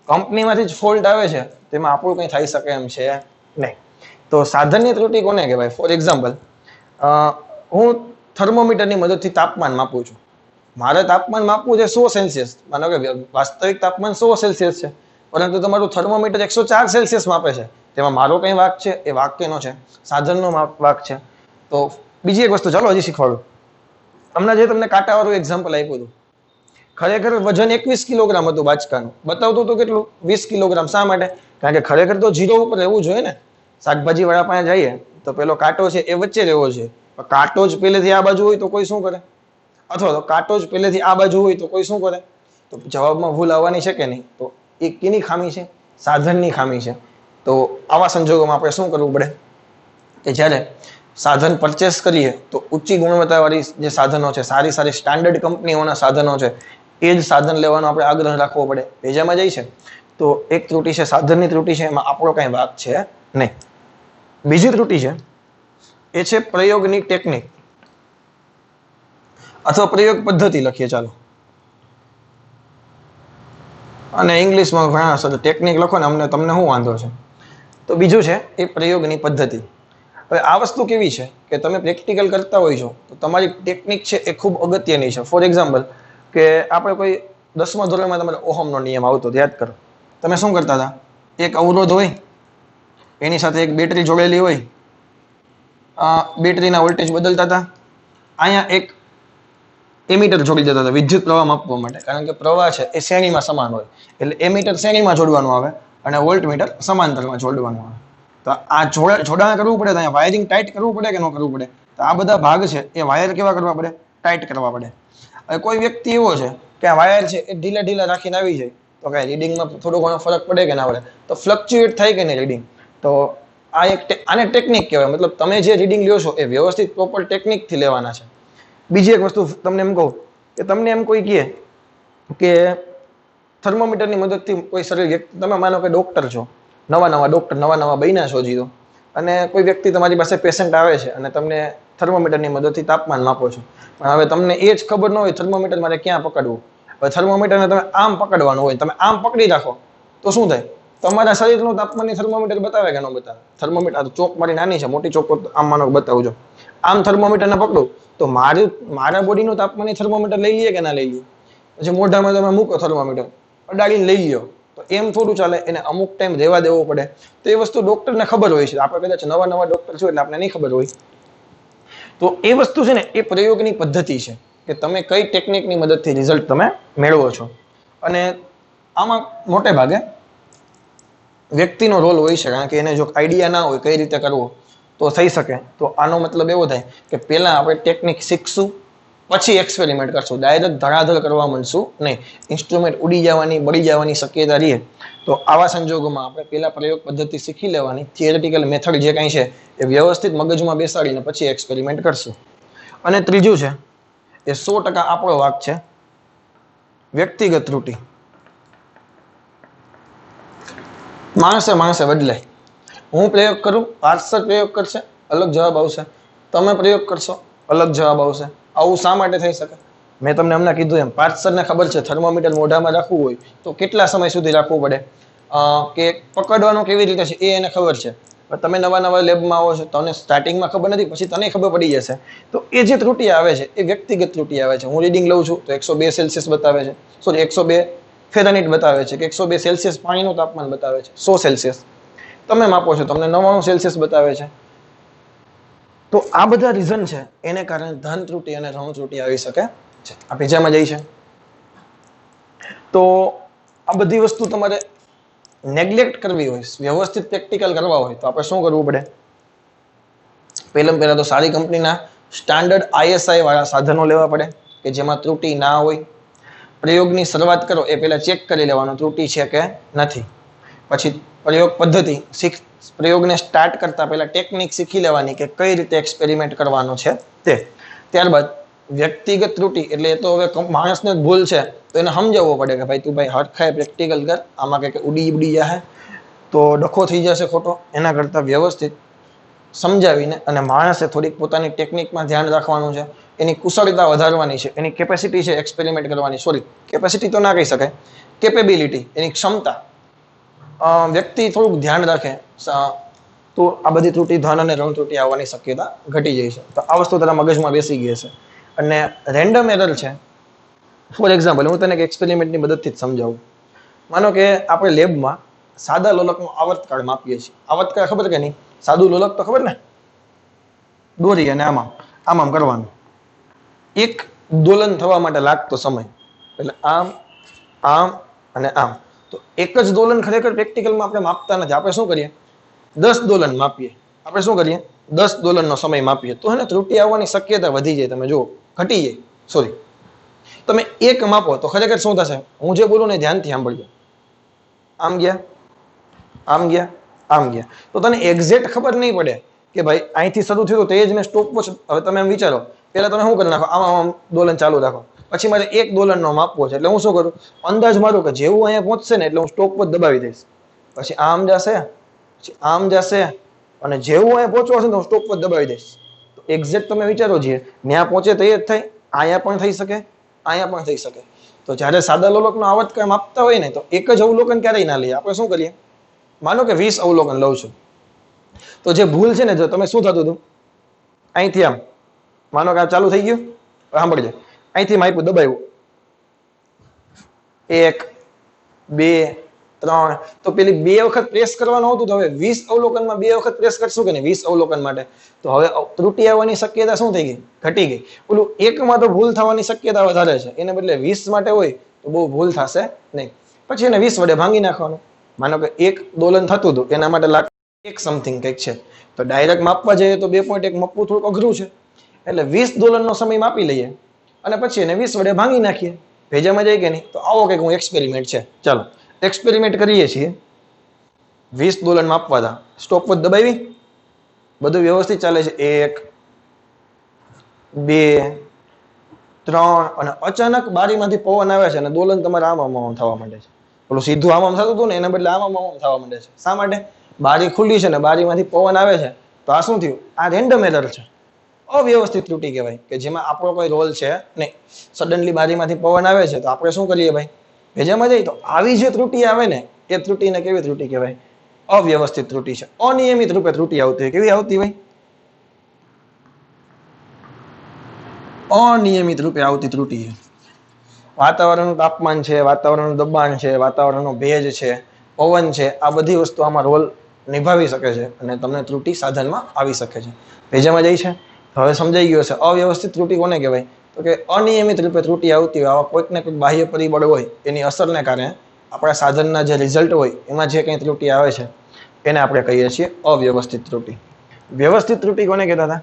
કંપનીમાંથી જ ફોલ્ટ આવે છે, તેમાં આપણું કંઈ થઈ શકે એમ છે નહીં. તો સાધનની ત્રુટિ કોને કહેવાય? ફોર એક્ઝામ્પલ, હું થર્મોમીટરની મદદથી તાપમાન માપું છું. મારે તાપમાન માપવું છે 100 સેલ્સિયસ, માનો કે વાસ્તવિક તાપમાન 100 સેલ્સિયસ છે, પરંતુ તમારું થર્મોમીટર 104 સેલ્સિયસ માપે છે. તેમાં મારો કઈ વાંક છે? એ વાક્યનો છે, સાધનનો વાંક છે. તો બીજી એક વસ્તુ ચાલો હજી શીખવાડું. હમણાં જે તમને કાંટાવાળું એક્ઝામ્પલ આપ્યું હતું, ખરેખર વજન 21 કિલોગ્રામ હતું બાચકાનું, બતાવતું હતું કેટલું 20 કિલોગ્રામ. શા માટે? કારણ કે ખરેખર તો 0 ઉપર રહેવું જોઈએ ને. શાકભાજી વાળા પાસે જઈએ તો પેલો કાંટો છે એ વચ્ચે રહેવો છે, કાંટો જ પહેલેથી આ બાજુ હોય તો કોઈ શું કરે? અથવા તો કાંટો જ પહેલેથી આ બાજુ હોય તો કોઈ શું કરે? તો જવાબમાં ભૂલ આવવાની છે કે નહીં? તો એ કેની ખામી છે? સાધનની ખામી છે. તો આવા સંજોગોમાં આપણે શું કરવું પડે કે જ્યારે સાધન પરચેસ કરીએ તો ઊંચી ગુણવત્તાવાળી જે સાધનો છે, સારી સારી સ્ટાન્ડર્ડ કંપનીઓના સાધનો છે, એ જ સાધન લેવાનો આપણે આગ્રહ રાખવો પડે. ભેજામાં જાય છે. તો એક ત્રુટિ છે સાધનની ત્રુટિ છે, એમાં આપણો કઈ વાંક છે નહીં. બીજી ત્રુટિ છે એ છે પ્રયોગની ટેકનિક અથવા પ્રયોગ પદ્ધતિ લખીએ ચાલો, અને ઇંગ્લિશમાં ઘણા સર ટેકનિક લખો ને, અમને તમને શું વાંધો છે? તો બીજું છે એ પ્રયોગની પદ્ધતિ. હવે આ વસ્તુ કેવી છે કે તમે પ્રેક્ટિકલ કરતા હોય છો તો તમારી ટેકનિક છે એ ખૂબ અગત્યની છે. ફોર એક્ઝામ્પલ કે આપણે કોઈ 10મા ધોરણમાં તમારે ઓહમનો નિયમ આવતો, યાદ કરો. તમે શું કરતા હતા? એક અવરોધ હોય, એની સાથે એક બેટરી જોડેલી હોય, બેટરીના વોલ્ટેજ બદલતા હતા. અહીંયા એક એમીટર જોડી દેતા હતા વિદ્યુત પ્રવાહ માપવા માટે, કારણ કે પ્રવાહ છે એ શ્રેણીમાં સમાન હોય, એટલે એમીટર શ્રેણીમાં જોડવાનું આવે અને વોલ્ટમીટર સમાંતરમાં જોડવાનું આવે. તો આ જોડાણ કરવું પડે, તો અહીંયા વાયરિંગ ટાઈટ કરવું પડે કે ન કરવું પડે? તો આ બધા ભાગ છે એ વાયર કેવા કરવા પડે? ટાઈટ કરવા પડે. હવે કોઈ વ્યક્તિ એવો છે કે આ વાયર છે એ ઢીલા ઢીલા રાખીને આવી જાય તો કઈ રીડિંગમાં થોડો ઘણો ફરક પડે કે ના પડે? તો ફ્લક્ચ્યુએટ થાય કે નહીં રીડિંગ? તો આ એક આને ટેકનિક કહેવાય. મતલબ તમે જે રીડિંગ લ્યો છો એ વ્યવસ્થિત પ્રોપર ટેકનિકથી લેવાના છે. બીજી એક વસ્તુ તમને એમ કહું કે તમને એમ કોઈ કહે કે થર્મોમીટરની મદદથી કોઈ શરીર વ્યક્તિ, તમે માનો કે ડોક્ટર છો, નવા નવા બન્યા છો જીરો, અને કોઈ વ્યક્તિ તમારી પાસે પેશન્ટ આવે છે અને તમને થર્મોમીટરની મદદથી તાપમાન માપો છો, પણ હવે તમને એ જ ખબર ન હોય થર્મોમીટર મારે ક્યાં પકડવું. હવે થર્મોમીટરને તમે આમ પકડવાનું હોય, તમે આમ પકડી રાખો તો શું થાય? તમારા શરીરનું તાપમાનની થર્મોમીટર બતાવે કે ન બતાવે? થર્મોમીટર ચોક મારી નાની છે, મોટી ચોક આમ માનો બતાવજો. આમ થર્મોમીટરને પકડું તો મારા બોડીનું તાપમાનની થર્મોમીટર લઈ લઈએ કે ના લઈ લઈએ? પછી મોઢામાં તમે મૂકો થર્મોમીટર, અડાડીને લઈ લ્યો, તો એમ થોડું ચાલે. એને અમુક ટાઈમ રહેવા દેવો પડે. તો એ વસ્તુ ડોક્ટરને ખબર હોય છે, આપણે કદાચ નવા ડોક્ટર છો એટલે આપણે નહીં ખબર હોય. તો એ વસ્તુ છે ને એ પ્રયોગની પદ્ધતિ છે કે તમે કઈ ટેકનિકની મદદથી રિઝલ્ટ તમે મેળવો છો. અને આમાં મોટે ભાગે વ્યક્તિનો રોલ હોય છે, કારણ કે એને જો આઈડિયા ના હોય કઈ રીતે કરવો તો થઈ શકે. તો આનો મતલબ એવો થાય કે પહેલા આપણે ટેકનિક શીખશું, પછી એક્સપેરિમેન્ટ કરશું. ડાયરેક્ટ ધડાધડ કરવા માંડશું નહીં. ઇન્સ્ટ્રુમેન્ટ ઉડી જવાની, બળી જવાની શક્યતા રહે. તો આવા સંજોગોમાં આપણે પહેલા પ્રયોગ પદ્ધતિ શીખી લેવાની, થિયરેટિકલ મેથડ જે કાંઈ છે એ વ્યવસ્થિત મગજમાં બેસાડીને પછી એક્સપેરિમેન્ટ કરશું. અને ત્રીજું છે એ 100% આપણો વાક છે, વ્યક્તિગત ત્રુટિ. માણસે બદલાય. હું પ્રયોગ કરું, પાર્સર પ્રયોગ કરશે, અલગ જવાબ આવશે. તમે પ્રયોગ કરશો, અલગ જવાબ આવશે. આવું શા માટે થઈ શકે? મેં તમને હમણાં કીધું એમ, પાર્સરને ખબર છે થર્મોમીટર મોઢામાં રાખવું હોય તો કેટલા સમય સુધી રાખવું પડે, કે પકડવાનું કેવી રીતે છે એ એને ખબર છે. તમે નવા લેબમાં આવો છો, તમને સ્ટાર્ટિંગમાં ખબર નથી, પછી તને ખબર પડી જશે. તો એ જે ત્રુટિ આવે છે એ વ્યક્તિગત ત્રુટિ આવે છે. હું રીડિંગ લઉં છું તો 102 સેલ્સિયસ બતાવે છે, સોરી 102 ફેરનહીટ બતાવે છે, કે 102 સેલ્સિયસ પાણીનું તાપમાન બતાવે છે, 100 સેલ્સિયસ. તમે માપો છો, તમને 99 સેલ્સિયસ બતાવે છે. તો આ બધા રીઝન છે, એને કારણે ધન ત્રુટિ અને ઋણ ત્રુટિ આવી શકે છે. આ પેજામાં જાય છે. તો આ બધી વસ્તુ તમારે નેગ્લેક્ટ કરવી હોય, વ્યવસ્થિત પ્રેક્ટિકલ કરવા હોય તો આપણે શું કરવું પડે? પહેલા તો સારી કંપનીના સ્ટાન્ડર્ડ ISI વાળા સાધનો લેવા પડે કે જેમાં ત્રુટિ ના હોય. પ્રયોગની શરૂઆત કરો એ પહેલા ચેક કરી લેવાનું ત્રુટિ છે કે નથી. પછી પ્રયોગ પદ્ધતિ પ્રયોગને સ્ટાર્ટ કરતા પહેલા ટેકનિક શીખી લેવાની કે કઈ રીતે એક્સપેરિમેન્ટ કરવાનો છે તે. ત્યારબાદ વ્યક્તિગત ત્રુટિ એટલે એ તો હવે માણસને જ ભૂલ છે તો એને સમજાવવો પડે કે ભાઈ તું ભાઈ હરખાય પ્રેક્ટિકલ કર, આમાં કંઈક ઉડી જાય તો ડખો થઈ જશે ખોટો. એના કરતાં વ્યવસ્થિત સમજાવીને અને માણસે થોડીક પોતાની ટેકનિકમાં ધ્યાન રાખવાનું છે, એની કુશળતા વધારવાની છે, એની કેપેસિટી છે એક્સપેરિમેન્ટ કરવાની, સોરી કેપેસિટી તો ના કહી શકાય, કેપેબિલિટી, એની ક્ષમતા, વ્યક્તિ થોડુંક ધ્યાન રાખે તો આ બધી ત્રુટિ, ધન અને ઋણ ત્રુટિ આવવાની શક્યતા ઘટી જાય છે. તો આ વસ્તુ તારા મગજમાં બેસી ગઈ છે. અને રેન્ડમ એરર છે. ફોર એક્ઝામ્પલ હું તને એક્સપેરિમેન્ટની મદદથી જ સમજાવું. માનો કે આપણે લેબમાં સાદા લોલકનો આવર્તકાળ માપીએ છીએ. આવર્તકાળ ખબર કે નહીં? સાદું લોલક તો ખબર ને, દોરી અને આમ કરવાનું. એક દોલન થવા માટે લાગતો સમય, એટલે આમ અને આમ. તો એક જ દોલન ખરેખર પ્રેક્ટિકલમાં આપણે માપતા નથી. આપણે શું કરીએ? 10 દોલન માપીએ. આપણે શું કરીએ? 10 દોલનનો સમય માપીએ. તો એને ત્રુટિ આવવાની શક્યતા વધી જાય. તમે જુઓ, ઘટી જાય. સોરી, તમે એક માપો તો ખરેખર શું થશે? હું જે બોલું ને ધ્યાનથી સાંભળજો. આમ ગયા. તો તને એક્ઝેક્ટ ખબર નહીં પડે કે ભાઈ અહીંથી શરૂ થયું તો એ જ મેં સ્ટોપ વોચ. હવે તમે એમ વિચારો, પહેલા તમે શું કરી નાખો, આમ દોલન ચાલુ રાખો. પછી મારે એક દોલનનો માપવો છે એટલે હું શું કરું? અંદાજ મારું કે જેવું અહીંયા પહોંચશે ને એટલે હું સ્ટોપ વોચ દબાવી દઈશ. પછી આમ જશે અને જેવું અહીંયા પહોંચવા છે ને હું સ્ટોપ વોચ દબાવી દઈશ. તો એક્ઝેક્ટ તમે વિચારો છીએ, ત્યાં પહોંચે તો એ જ થાય. અહીંયા પણ થઈ શકે, અહીંયા પણ થઈ શકે. તો જ્યારે સાદા લોલકનો આવર્તકાળ માપતા હોય ને તો એક જ અવલોકન ક્યારેય ના લઈએ. આપણે શું કરીએ? માનો કે 20 અવલોકન લઉં છું. તો જે ભૂલ છે ને, જો તમે શું થતું હતું, અહીંથી આમ માનો કે આ ચાલુ થઈ ગયું, સાંભળજો, અહીંથી માપ્યું, દબાવ્યું, 1 2 3. તો પેલી 2 વખત પ્રેસ કરવાનું હતું, તો હવે 20 અવલોકનમાં 2 વખત પ્રેસ કરશું કે નહીં 20 અવલોકન માટે, તો હવે ત્રુટિ આવવાની શક્યતા શું થઈ ગઈ? ઘટી ગઈ. ઓલું એકમાં તો ભૂલ થવાની શક્યતા વધારે છે, એને બદલે 20 માટે હોય તો બહુ ભૂલ થશે નહીં. પછી એને 20 વડે ભાંગી નાખવાનું. માનો કે એક દોલન થતું હતું, એના માટે લાગ 1 સમથિંગ કંઈક છે, તો ડાયરેક્ટ માપવા જઈએ તો 2.1 માપવું થોડુંક અઘરું છે. એટલે 20 દોલનનો સમય માપી લઈએ અને પછી એને 20 વડે ભાંગી નાખીએ. ભેજામાં જાય કે નહીં? તો આવો કંઈક હું એક્સપેરિમેન્ટ છે. ચાલો એક્સપેરિમેન્ટ કરીએ છીએ. 20 દોલન માપવા હતા, સ્ટોપ વોચ દબાવી, બધું વ્યવસ્થિત ચાલે છે. 1 2 3 અને અચાનક બારીમાંથી પવન આવે છે અને દોલન તમારે આમ થવા માંડે છે. પેલું સીધું આમ થતું હતું ને એને બદલે આમ થવા માંડે છે. શા માટે? બારી ખુલ્લી છે ને બારીમાંથી પવન આવે છે. તો આ શું થયું? આ રેન્ડમ એરર છે, અવ્યવસ્થિત ત્રુટિ કહેવાય, કે જેમાં આપણો કોઈ રોલ છે નહીં. સડનલી બારીમાંથી પવન આવે છે તો આપણે શું કરીએ ભાઈ? ભેજામાં જઈએ. તો આવી જે ત્રુટિ આવે ને એ ત્રુટિને કેવી ત્રુટિ કહેવાય? અવ્યવસ્થિત ત્રુટિ છે. અનિયમિત રૂપે ત્રુટિ આવતી હોય. કેવી આવતી હોય? અનિયમિત રૂપે આવતી ત્રુટિ છે. વાતાવરણનું તાપમાન છે, વાતાવરણનું દબાણ છે, વાતાવરણનો ભેજ છે, પવન છે, આ બધી વસ્તુ આમાં રોલ નિભાવી શકે છે અને તમને ત્રુટિ સાધનમાં આવી શકે છે. ભેજામાં જાય છે. હવે સમજાઈ ગયું હશે. અવ્યવસ્થિત ત્રુટિ કોને કહેવાય? તો કે અનિયમિત રૂપે ત્રુટિ આવતી હોય, આવા કોઈક ને કોઈક બાહ્ય પરિબળ હોય એની અસરને કારણે આપણા સાધનના જે રિઝલ્ટ હોય એમાં જે કંઈ ત્રુટિ આવે છે એને આપણે કહીએ છીએ અવ્યવસ્થિત ત્રુટિ. વ્યવસ્થિત ત્રુટિ કોને કહેતા હતા?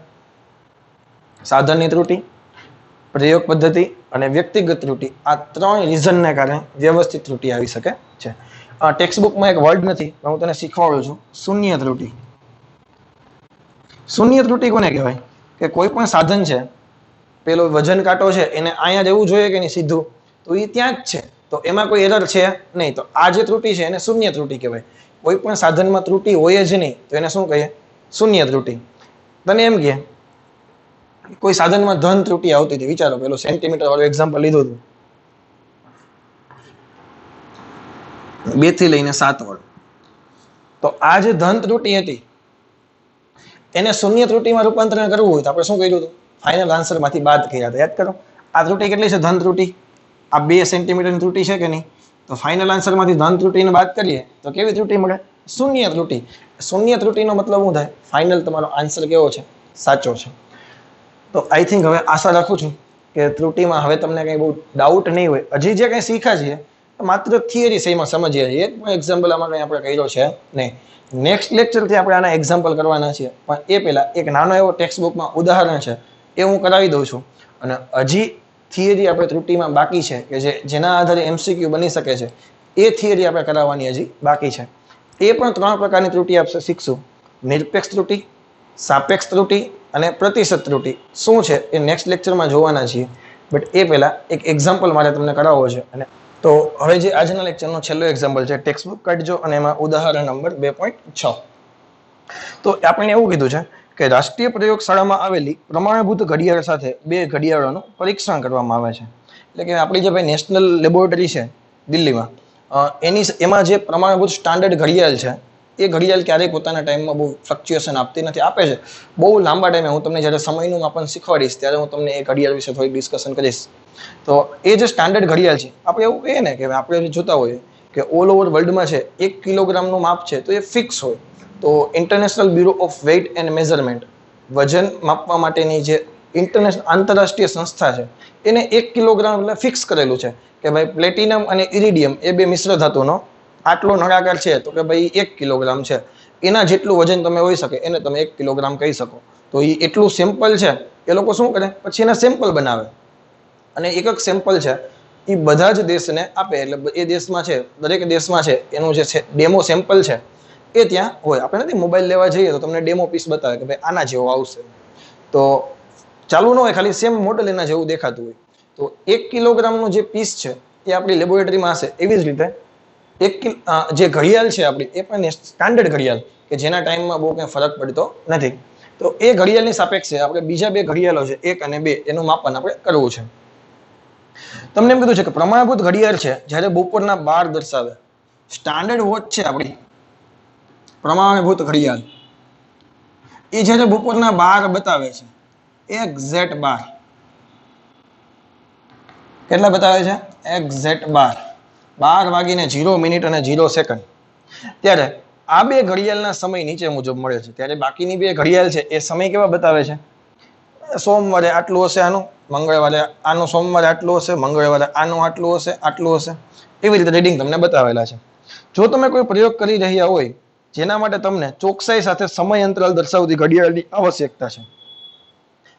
સાધનની ત્રુટિ, પ્રયોગ પદ્ધતિ અને વ્યક્તિગત ત્રુટિ, આ ત્રણ રીઝનને કારણે વ્યવસ્થિત ત્રુટિ આવી શકે છે. ટેક્સ્ટ બુકમાં એક વર્ડ નથી, હું તને શીખવાડું છું. શૂન્ય ત્રુટિ. શૂન્ય ત્રુટિ કોને કહેવાય? કે કોઈ પણ સાધન છે, પેલો વજન કાંટો છે એને અહીંયા જવું જોઈએ કે નહીં સીધું, તો એ ત્યાં જ છે, તો એમાં કોઈ એરર છે નહીં, તો આ જે ત્રુટિ છે એને શૂન્ય ત્રુટિ કહેવાય. કોઈ પણ સાધનમાં ત્રુટિ હોય જ નહીં તો એને શું કહીએ? શૂન્ય ત્રુટિ. તને એમ કહે કોઈ સાધનમાં ધન ત્રુટિ આવતી હતી, વિચારો, પેલો સેન્ટીમીટર વાળું એક્ઝામ્પલ લીધું હતું, 2 થી લઈને 7 વાળું, તો આ જે ધન ત્રુટિ હતી એને શૂન્ય ત્રુટિમાં રૂપાંતરણ કરવું હોય તો આપણે શું કર્યું હતું? ફાઇનલ આન્સર માંથી બાદ કર્યા હતા. યાદ કરો, આ ત્રુટિ કેટલી છે? ધન ત્રુટિ. આ 2 સેન્ટીમીટરની ત્રુટિ છે કે નહીં? તો ફાઇનલ આન્સર માંથી ધન ત્રુટિને બાદ કરીએ તો કેવી ત્રુટિ મળે? શૂન્ય ત્રુટિ. શૂન્ય ત્રુટિનો મતલબ શું થાય? ફાઇનલ તમારો આન્સર કેવો છે? સાચો છે. તો આઈ થિંક હવે આશા રાખું છું કે ત્રુટિમાં હવે તમને કંઈ બહુ ડાઉટ નહીં હોય. હજી જે કંઈ શીખ્યા છીએ માત્ર થિયરી સહીમાં સમજીએ છીએ, એક પણ એક્ઝામ્પલ આમાં કંઈ આપણે કર્યો છે નહીં. નેક્સ્ટ લેક્ચરથી આપણે આના એક્ઝામ્પલ કરવાના છીએ, પણ એ પહેલા એક નાનો એવો ટેક્સ્ટ બુકમાં ઉદાહરણ છે એ હું કરાવી દઉં છું. અને હજી થિયરી આપણે ત્રુટિમાં બાકી છે કે જેના આધારે MCQ બની શકે છે, એ થિયરી આપણે કરાવવાની હજી બાકી છે. એ પણ 3 પ્રકારની ત્રુટિ આપણે શીખશું: નિરપેક્ષ ત્રુટિ, સાપેક્ષ ત્રુટિ અને પ્રતિશત ત્રુટિ. શું છે એ નેક્સ્ટ લેક્ચરમાં જોવાના છીએ, બટ એ પહેલા એક એક્ઝામ્પલ મારે તમને કરાવવો છે. અને તો હવે જે આજના લેક્ચરનો છેલ્લો એક્ઝામ્પલ છે, ટેક્સ્ટ બુક કાઢજો અને એમાં ઉદાહરણ નંબર 2.6. તો આપણે એવું કીધું છે કે રાષ્ટ્રીય પ્રયોગશાળામાં આવેલી પ્રમાણભૂત ઘડિયાળ સાથે 2 ઘડિયાળોનું પરીક્ષણ કરવામાં આવે છે. એટલે કે આપણી જે ભાઈ નેશનલ લેબોરેટરી છે દિલ્હીમાં, એમાં જે પ્રમાણભૂત સ્ટાન્ડર્ડ ઘડિયાળ છે એ ઘડિયાળ ક્યારેય પોતાના ટાઈમમાં બહુ ફ્લક્ચ્યુએશન આપતી નથી, આપે છે બહુ લાંબા ટાઈમે. હું તમને જ્યારે સમયનું માપન શીખવાડીશ ત્યારે હું તમને એ ઘડિયાળ વિશે થોડી ડિસ્કશન કરીશ. તો એ જે સ્ટાન્ડર્ડ ઘડિયાળ છે, આપણે એવું કહીએ ને કે આપણે જોતા હોઈએ કે ઓલ ઓવર વર્લ્ડમાં છે 1 કિલોગ્રામનું માપ છે તો એ ફિક્સ હોય. તો international bureau of weight and measurement, વજન માપવા માટેની જે આંતરરાષ્ટ્રીય સંસ્થા છે, એને 1 કિલોગ્રામ એટલે ફિક્સ કરેલું છે કે ભાઈ પ્લેટિનમ અને ઇરિડિયમ એ 2 મિશ્ર ધાતુનો આટલો નળાકાર છે તો કે ભાઈ 1 કિલોગ્રામ છે. એના જેટલું વજન તમે હોઈ શકે એને તમે 1 કિલોગ્રામ કહી શકો. તો એ એટલું સિમ્પલ છે, એ લોકો શું કરે પછી એના સેમ્પલ બનાવે અને એક સેમ્પલ છે એ બધા જ દેશને આપે. એટલે એ દેશમાં છે, દરેક દેશમાં છે એનું જે છે ડેમો સેમ્પલ છે એ ત્યાં હોય. આપણે નથી મોબાઈલ લેવા જઈએ તો તમને ડેમો પીસ બતાવે કે ભાઈ આના જેવો આવશે, તો ચાલુ ન હોય, ખાલી સેમ મોડલ એના જેવું દેખાતું હોય. તો 1 કિલોગ્રામનું જે પીસ છે એ આપણી લેબોરેટરીમાં હશે. એવી જ રીતે જે ઘડિયાળ છે આપણી, એ પણ સ્ટાન્ડર્ડ ઘડિયાળ કે જેના ટાઈમમાં બહુ કંઈ ફરક પડતો નથી. તો એ ઘડિયાળની સાપેક્ષે આપણે બીજા 2 ઘડિયાળો છે 1 અને 2 એનું માપન આપણે કરવું છે. તમને એમ કીધું છે કે પ્રમાણભૂત ઘડિયાળ છે જ્યારે બપોરના 12 દર્શાવે. સ્ટાન્ડર્ડ વોચ છે આપણી પ્રમાણભૂત ઘડિયાળ, એ જ્યારે બપોરના 12 બતાવે છે, એક્ઝેક્ટ 12, કેટલા બતાવે છે? એક્ઝેક્ટ 12 વાગીને 0 મિનિટ અને 0 સેકન્ડ, ત્યારે આ 2 ઘડિયાળના સમય નીચે મુજબ મળે છે. ત્યારે બાકીની 2 ઘડિયાળ છે એ સમય કેવા બતાવે છે? સોમવારે આટલું હશે આનું, મંગળવારે આનું, સોમવારે આટલું હશે, મંગળવારે આનું આટલું હશે, આટલું હશે. એવી રીતે રીડિંગ તમને બતાવેલા છે. જો તમે કોઈ પ્રયોગ કરી રહ્યા હોય જેના માટે તમને ચોકસાઈ સાથે સમય અંતરાલ દર્શાવતી ઘડિયાળની આવશ્યકતા છે,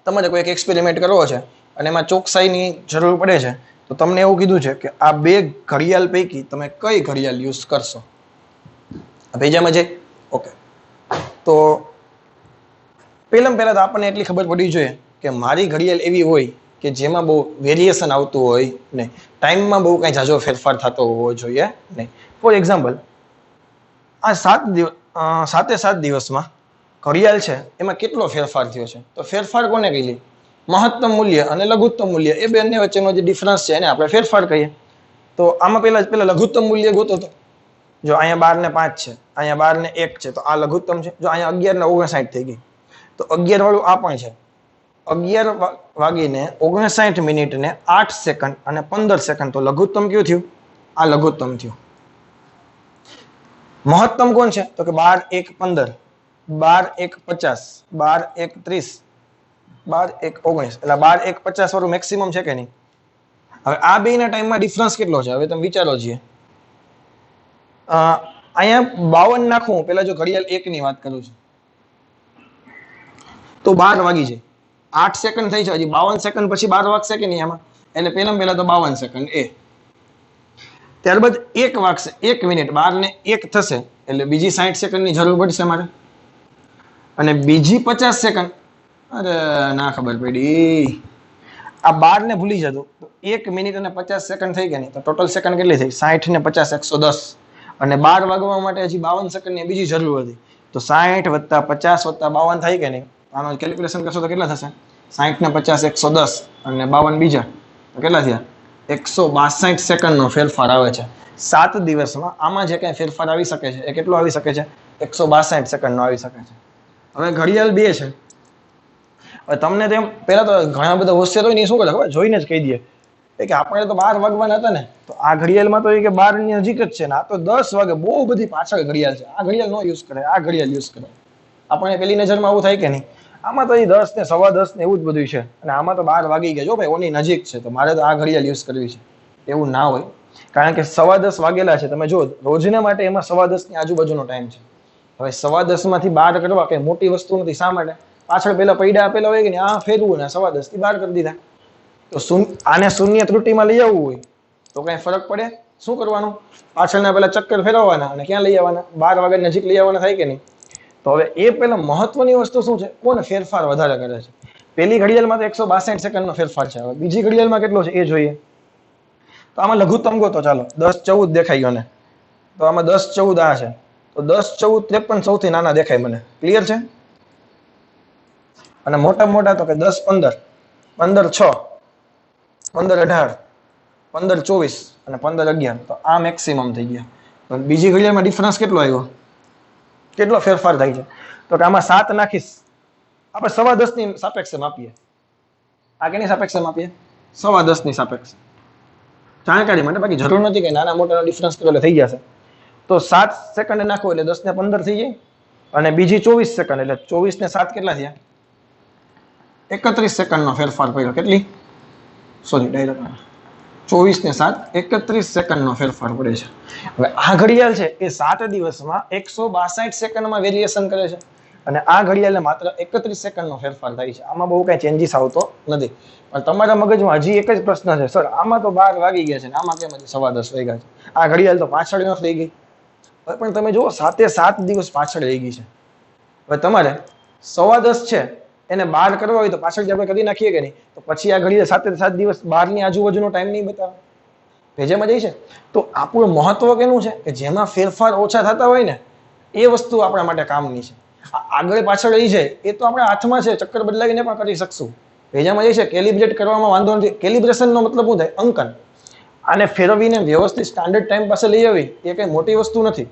તમારે કોઈ એક એક્સપેરિમેન્ટ કરવો છે અને એમાં ચોકસાઈની જરૂર પડે છે, તો તમને એવું કીધું છે કે આ 2 ઘડિયાળ પૈકી તમે કઈ ઘડિયાળ યુઝ કરશો. ભેજામાં જઈ ઓકે. તો પહેલા તો આપણને એટલી ખબર પડવી જોઈએ કે મારી ઘડિયાળ એવી હોય કે જેમાં બહુ વેરિએશન આવતું હોય નહીં, ટાઈમમાં બહુ કાંઈ ઝાઝો ફેરફાર થતો હોવો જોઈએ નહીં. ફોર એક્ઝામ્પલ, આ 7 દિવસમાં ઘડિયાળ છે એમાં કેટલો ફેરફાર થયો છે? તો ફેરફાર કોને કહીએ? મહત્તમ મૂલ્ય અને લઘુત્તમ મૂલ્ય, એ બંને વચ્ચેનો જે ડિફરન્સ છે એને આપણે ફેરફાર કહીએ. તો આમાં પહેલા લઘુત્તમ મૂલ્ય ગોતો. તો જો અહીંયા 12 ને 5 છે, અહીંયા 12 ને 1 છે, તો આ લઘુત્તમ છે. જો અહીંયા 11 ને 59 થઈ ગઈ, તો 11 વાળું આ પણ છે. 11 વાગીને 59 મિનિટ ને 8 સેકન્ડ અને 15 સેકન્ડ, તો લઘુત્તમ કયું થયું? આ લઘુત્તમ થયું. મહત્તમ કોણ છે? તો કે 12 1 15, 12 1 50, 12 1 30, 12 1 19 એટલે 12 1 50 વાળું મેક્સિમમ છે કે નહીં? હવે આ બેના ટાઈમમાં ડિફરન્સ કેટલો છે હવે તમે વિચારો છીએ. અહીંયા 52 નાખું પેલા જો ઘડિયાળ 1 ની વાત કરું છું તો 12 વાગી જાય. 8 સેકન્ડ થઈ છે, હજી 52 સેકન્ડ પછી 12 વાગશે કે નહીં આમાં? એટલે પહેલા તો 52 સેકન્ડ એ, ત્યારબાદ 1 વાગશે, 1 મિનિટ, 12 ને 1 થશે એટલે બીજી 60 સેકન્ડની જરૂર પડશે મારે, અને બીજી 50 સેકન્ડ. અરે ના ખબર પડી, આ 12 ને ભૂલી જતો તો 1 મિનિટ અને 50 સેકન્ડ થઈ ગયા નહીં, તો ટોટલ સેકન્ડ કેટલી થઈ? 60 ને 50 110, અને 12 વાગવા માટે હજી 52 સેકન્ડની બીજી જરૂર હતી, તો 60 વત્તા 50 વત્તા 52 થાય કે નહીં? આનો કેલ્ક્યુલેશન કરશો તો કેટલા થશે? 60 ને 50 110 અને 52 બીજા તો કેટલા થયા? 162 સેકન્ડનો ફેરફાર આવે છે 7 દિવસમાં. આમાં જે કઈ ફેરફાર આવી શકે છે એ કેટલો આવી શકે છે? 162 સેકન્ડનો આવી શકે છે. હવે ઘડિયાળ 2 છે. હવે તમને તેમ પહેલા તો ઘણા બધા હોશિયાર હોય ને શું કરે ખબર? જોઈને જ કહી દે કે આપણે તો 12 વાગવાના હતા ને, તો આ ઘડિયાળમાં તો એ કે 12 ની નજીક જ છે ને, આ તો 10 વાગે, બહુ બધી પાછળ ઘડિયાળ છે, આ ઘડિયાળ નો યુઝ કરે, આ ઘડિયાળ યુઝ કરે. આપણે પેલી નજરમાં આવું થાય કે નહીં? આમાં તો એ 10 ને 10:15 ને એવું જ બધું છે, અને આમાં તો 12 વાગી ગયા, જો ભાઈ ઓની નજીક છે તો મારે તો આ ઘડિયાળ યુઝ કરવી છે. એવું ના હોય, કારણ કે 10:15 વાગેલા છે. તમે જો રોજના માટે એમાં 10:15 ની આજુબાજુનો ટાઈમ છે. હવે 10:15 માંથી 12 કરવા કઈ મોટી વસ્તુ નથી. શા માટે? પાછળ પેલા પૈડા આપેલા હોય કે નહીં, આ ફેરવું ને 10:15 થી 12 કરી દીધા. તો આને શૂન્ય ત્રુટિમાં લઈ આવવું હોય તો કઈ ફરક પડે? શું કરવાનું? પાછળના પેલા ચક્કર ફેરવવાના અને ક્યાં લઈ આવવાના? 12 વાગ્યા નજીક લઈ આવવાના, થાય કે નહીં? તો હવે એ પેલા મહત્વની વસ્તુ શું છે? કોને ફેરફાર વધારે કરે છે? પેલી ઘડિયાળમાં તો 162 સેકન્ડનો ફેરફાર છે. હવે બીજી ઘડિયાળમાં કેટલો છે એ જોઈએ. તો આમાં લઘુત્તમ ગોતો, ચાલો 10 14 દેખાઈ ગયો ને, તો આમાં 10 14 આ છે, તો 10 14 53 સૌથી નાના દેખાય મને. ક્લિયર છે? અને મોટા મોટા તો કે 10 15 15 6 15 18 15 24 અને 15 11, તો આ મેક્સિમમ થઈ ગયા. તો બીજી ઘડિયાળમાં ડિફરન્સ કેટલો આવ્યો? કેટલો ફેરફાર થાય છે? તો કે આમાં 7 નાખીશ, આપણે 10:15 ની સાપેક્ષે માપીએ. આ કેની સાપેક્ષે માપીએ? 10:15 ની સાપેક્ષે, જાણકારી માટે, બાકી જરૂર નથી કે નાના મોટાનો ડિફરન્સ કરો એટલે થઈ જશે. તો 7 સેકન્ડ નાખો એટલે 10 ને 15 થઈ જાય, અને બીજી 24 સેકન્ડ એટલે 24 ને 7 કેટલા થયા? 31 સેકન્ડનો ફેરફાર પડ્યો. કેટલી? સોરી, ડાયરેક્ટ 24 ને 7 31 સેકન્ડનો ફેરફાર પડે છે. હવે આ ઘડિયાળ છે એ 7 દિવસમાં 162 સેકન્ડમાં વેરિએશન કરે છે, અને આ ઘડિયાળને માત્ર 31 સેકન્ડનો ફેરફાર થાય છે. આમાં બહુ કઈ ચેન્જીસ આવતો નથી. પણ તમારા મગજમાં હજી એક જ પ્રશ્ન છે, સર આમાં તો 12 વાગી ગયા છે ને આમાં કેમ હજી 10:15 વાગ્યા છે? આ ઘડિયાળ તો પાછળ ન થઈ ગઈ? હવે પણ તમે જુઓ, 7 દિવસ પાછળ રહી ગઈ છે. હવે તમારે 10:15 છે એને 12 કરવા હોય તો પાછળ આપણે કરી નાખીએ કે નહીં? તો પછી આ ઘડિયાળ 7 દિવસ 12 ની આજુબાજુનો ટાઈમ નહીં બતાવે, ભેજામાં જાય છે. તો આપણું મહત્વ કેનું છે કે જેમાં ફેરફાર ઓછા થતા હોય ને એ વસ્તુ આપણા માટે કામની છે. આગળ પાછળ રહી જાય એ તો આપણા હાથમાં છે, ચક્કર બદલાવીને પણ કરી શકશું. ભેજામાં જાય છે, કેલિબ્રેટ કરવામાં વાંધો નથી. કેલિબ્રેશનનો મતલબ શું થાય? અંકન. આને ફેરવીને વ્યવસ્થિત સ્ટાન્ડર્ડ ટાઈમ પાસે લઈ આવી એ કઈ મોટી વસ્તુ નથી,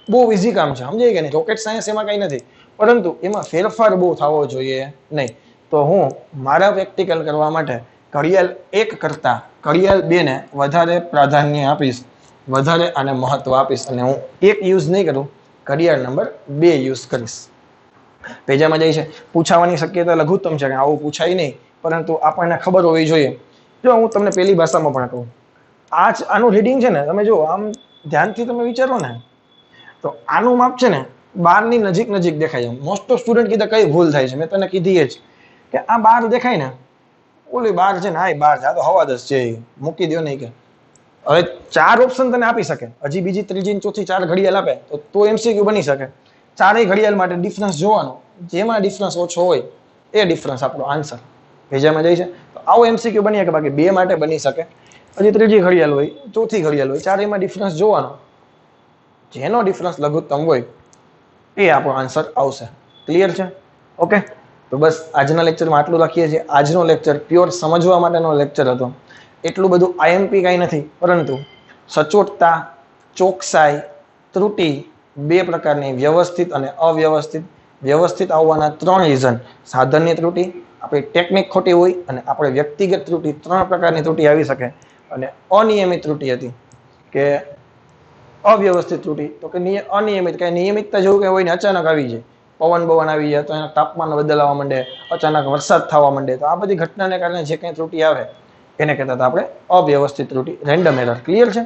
બહુ ઇઝી કામ છે, સમજાય કે નહીં? રોકેટ સાયન્સ એમાં કઈ નથી, પરંતુ એમાં ફેરફાર બહુ થવો જોઈએ નહીં. તો હું મારા પ્રેક્ટિકલ કરવા માટે ઘડિયાળ 1 કરતા ઘડિયાળ 2 ને વધારે પ્રાધાન્ય આપીશ, વધારે આને મહત્વ આપીશ, અને હું 1 યુઝ નહીં કરું, ઘડિયાળ નંબર 2 યુઝ કરીશ. પેજામાં જાય છે, પૂછાવાની શક્યતા લઘુત્તમ છે કે આવું પૂછાય નહીં, પરંતુ આપણને ખબર હોવી જોઈએ. જો હું તમને પેલી ભાષામાં પણ કહું, આનું રીડિંગ છે ને, તમે જો આમ ધ્યાનથી તમે વિચારો ને, તો આનું માપ છે ને 12 ની નજીક દેખાય. મોસ્ટ ઓફ સ્ટુડન્ટ કીધા કઈ ભૂલ થાય છે, મેં તને કીધી એ જ કે આ 12 દેખાય ને, ઓલી 12 છે ને, આ 12 છે, આ તો 10:15 છે, મૂકી દો નહીં. કે હવે 4 ઓપ્શન તને આપી શકે, હજી બીજી ત્રીજી ને ચોથી 4 ઘડિયાળ આપે તો એમસીક્યુ બની શકે. ચારેય ઘડિયાળ માટે ડિફરન્સ જોવાનો, જેમાં ડિફરન્સ ઓછો હોય એ ડિફરન્સ આપણો આન્સર. ભેજામાં જાય છે તો આવો એમસીક્યુ બની શકે, બાકી 2 માટે બની શકે, હજી ત્રીજી ઘડિયાળ હોય, ચોથી ઘડિયાળ હોય, ચારેયમાં ડિફરન્સ જોવાનો, જેનો ડિફરન્સ લઘુત્તમ હોય એ આપણો આન્સર આવશે. ક્લિયર છે? ઓકે, તો બસ આજના લેક્ચરમાં આટલું રાખીએ છીએ. આજનો લેક્ચર પ્યોર સમજવા માટેનો લેક્ચર હતો. એટલું બધું આઈએમપી કાંઈ નથી, પરંતુ સચોટતા, ચોકસાઈ, ત્રુટિ, 2 પ્રકારની, વ્યવસ્થિત અને અવ્યવસ્થિત. વ્યવસ્થિત આવવાના 3 રીઝન: સાધનની ત્રુટિ, આપણી ટેકનિક ખોટી હોય, અને આપણે વ્યક્તિગત ત્રુટિ. 3 પ્રકારની ત્રુટિ આવી શકે. અને અનિયમિત ત્રુટિ હતી કે અવ્યવસ્થિત ત્રુટિ, તો કે અનિયમિત, કે નિયમિતતા જેવું કંઈ હોય ને અચાનક આવી જાય, પવન બવન આવી જાય તો એના તાપમાન બદલાવા માંડે, અચાનક વરસાદ થવા માંડે, તો આ બધી ઘટનાને કારણે જે કંઈ ત્રુટિ આવે એને કહેતા હતા આપણે અવ્યવસ્થિત ત્રુટિ, રેન્ડમ એરર. ક્લિયર છે?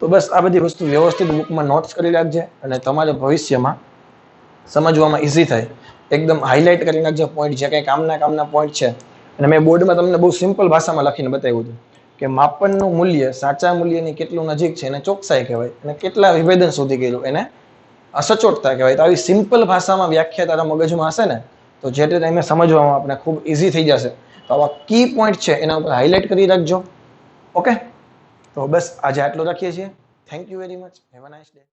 તો બસ આ બધી વસ્તુ વ્યવસ્થિત બુકમાં નોટ્સ કરી રાખજે અને તમારે ભવિષ્યમાં સમજવામાં ઇઝી થાય એકદમ હાઇલાઇટ કરી નાખજો પોઈન્ટ, જે કંઈ કામના પોઈન્ટ છે. અને મેં બોર્ડમાં તમને બહુ સિમ્પલ ભાષામાં લખીને બતાવ્યું હતું કે માપનનું મૂલ્ય સાચા મૂલ્યની કેટલું નજીક છે એને ચોકસાઈ કહેવાય, અને કેટલા વિભેદન સુધી કર્યું એને સચોટતા કહેવાય. તો આવી સિમ્પલ ભાષામાં વ્યાખ્યા તારા મગજમાં હશે ને તો જે તે ટાઈમે સમજવામાં આપણે ખૂબ ઇઝી થઈ જશે. તો આવા કી પોઈન્ટ છે એના ઉપર હાઇલાઇટ કરી રાખજો. ઓકે, તો બસ આજે આટલું રાખીએ છીએ. Thank you very much. Have a nice day.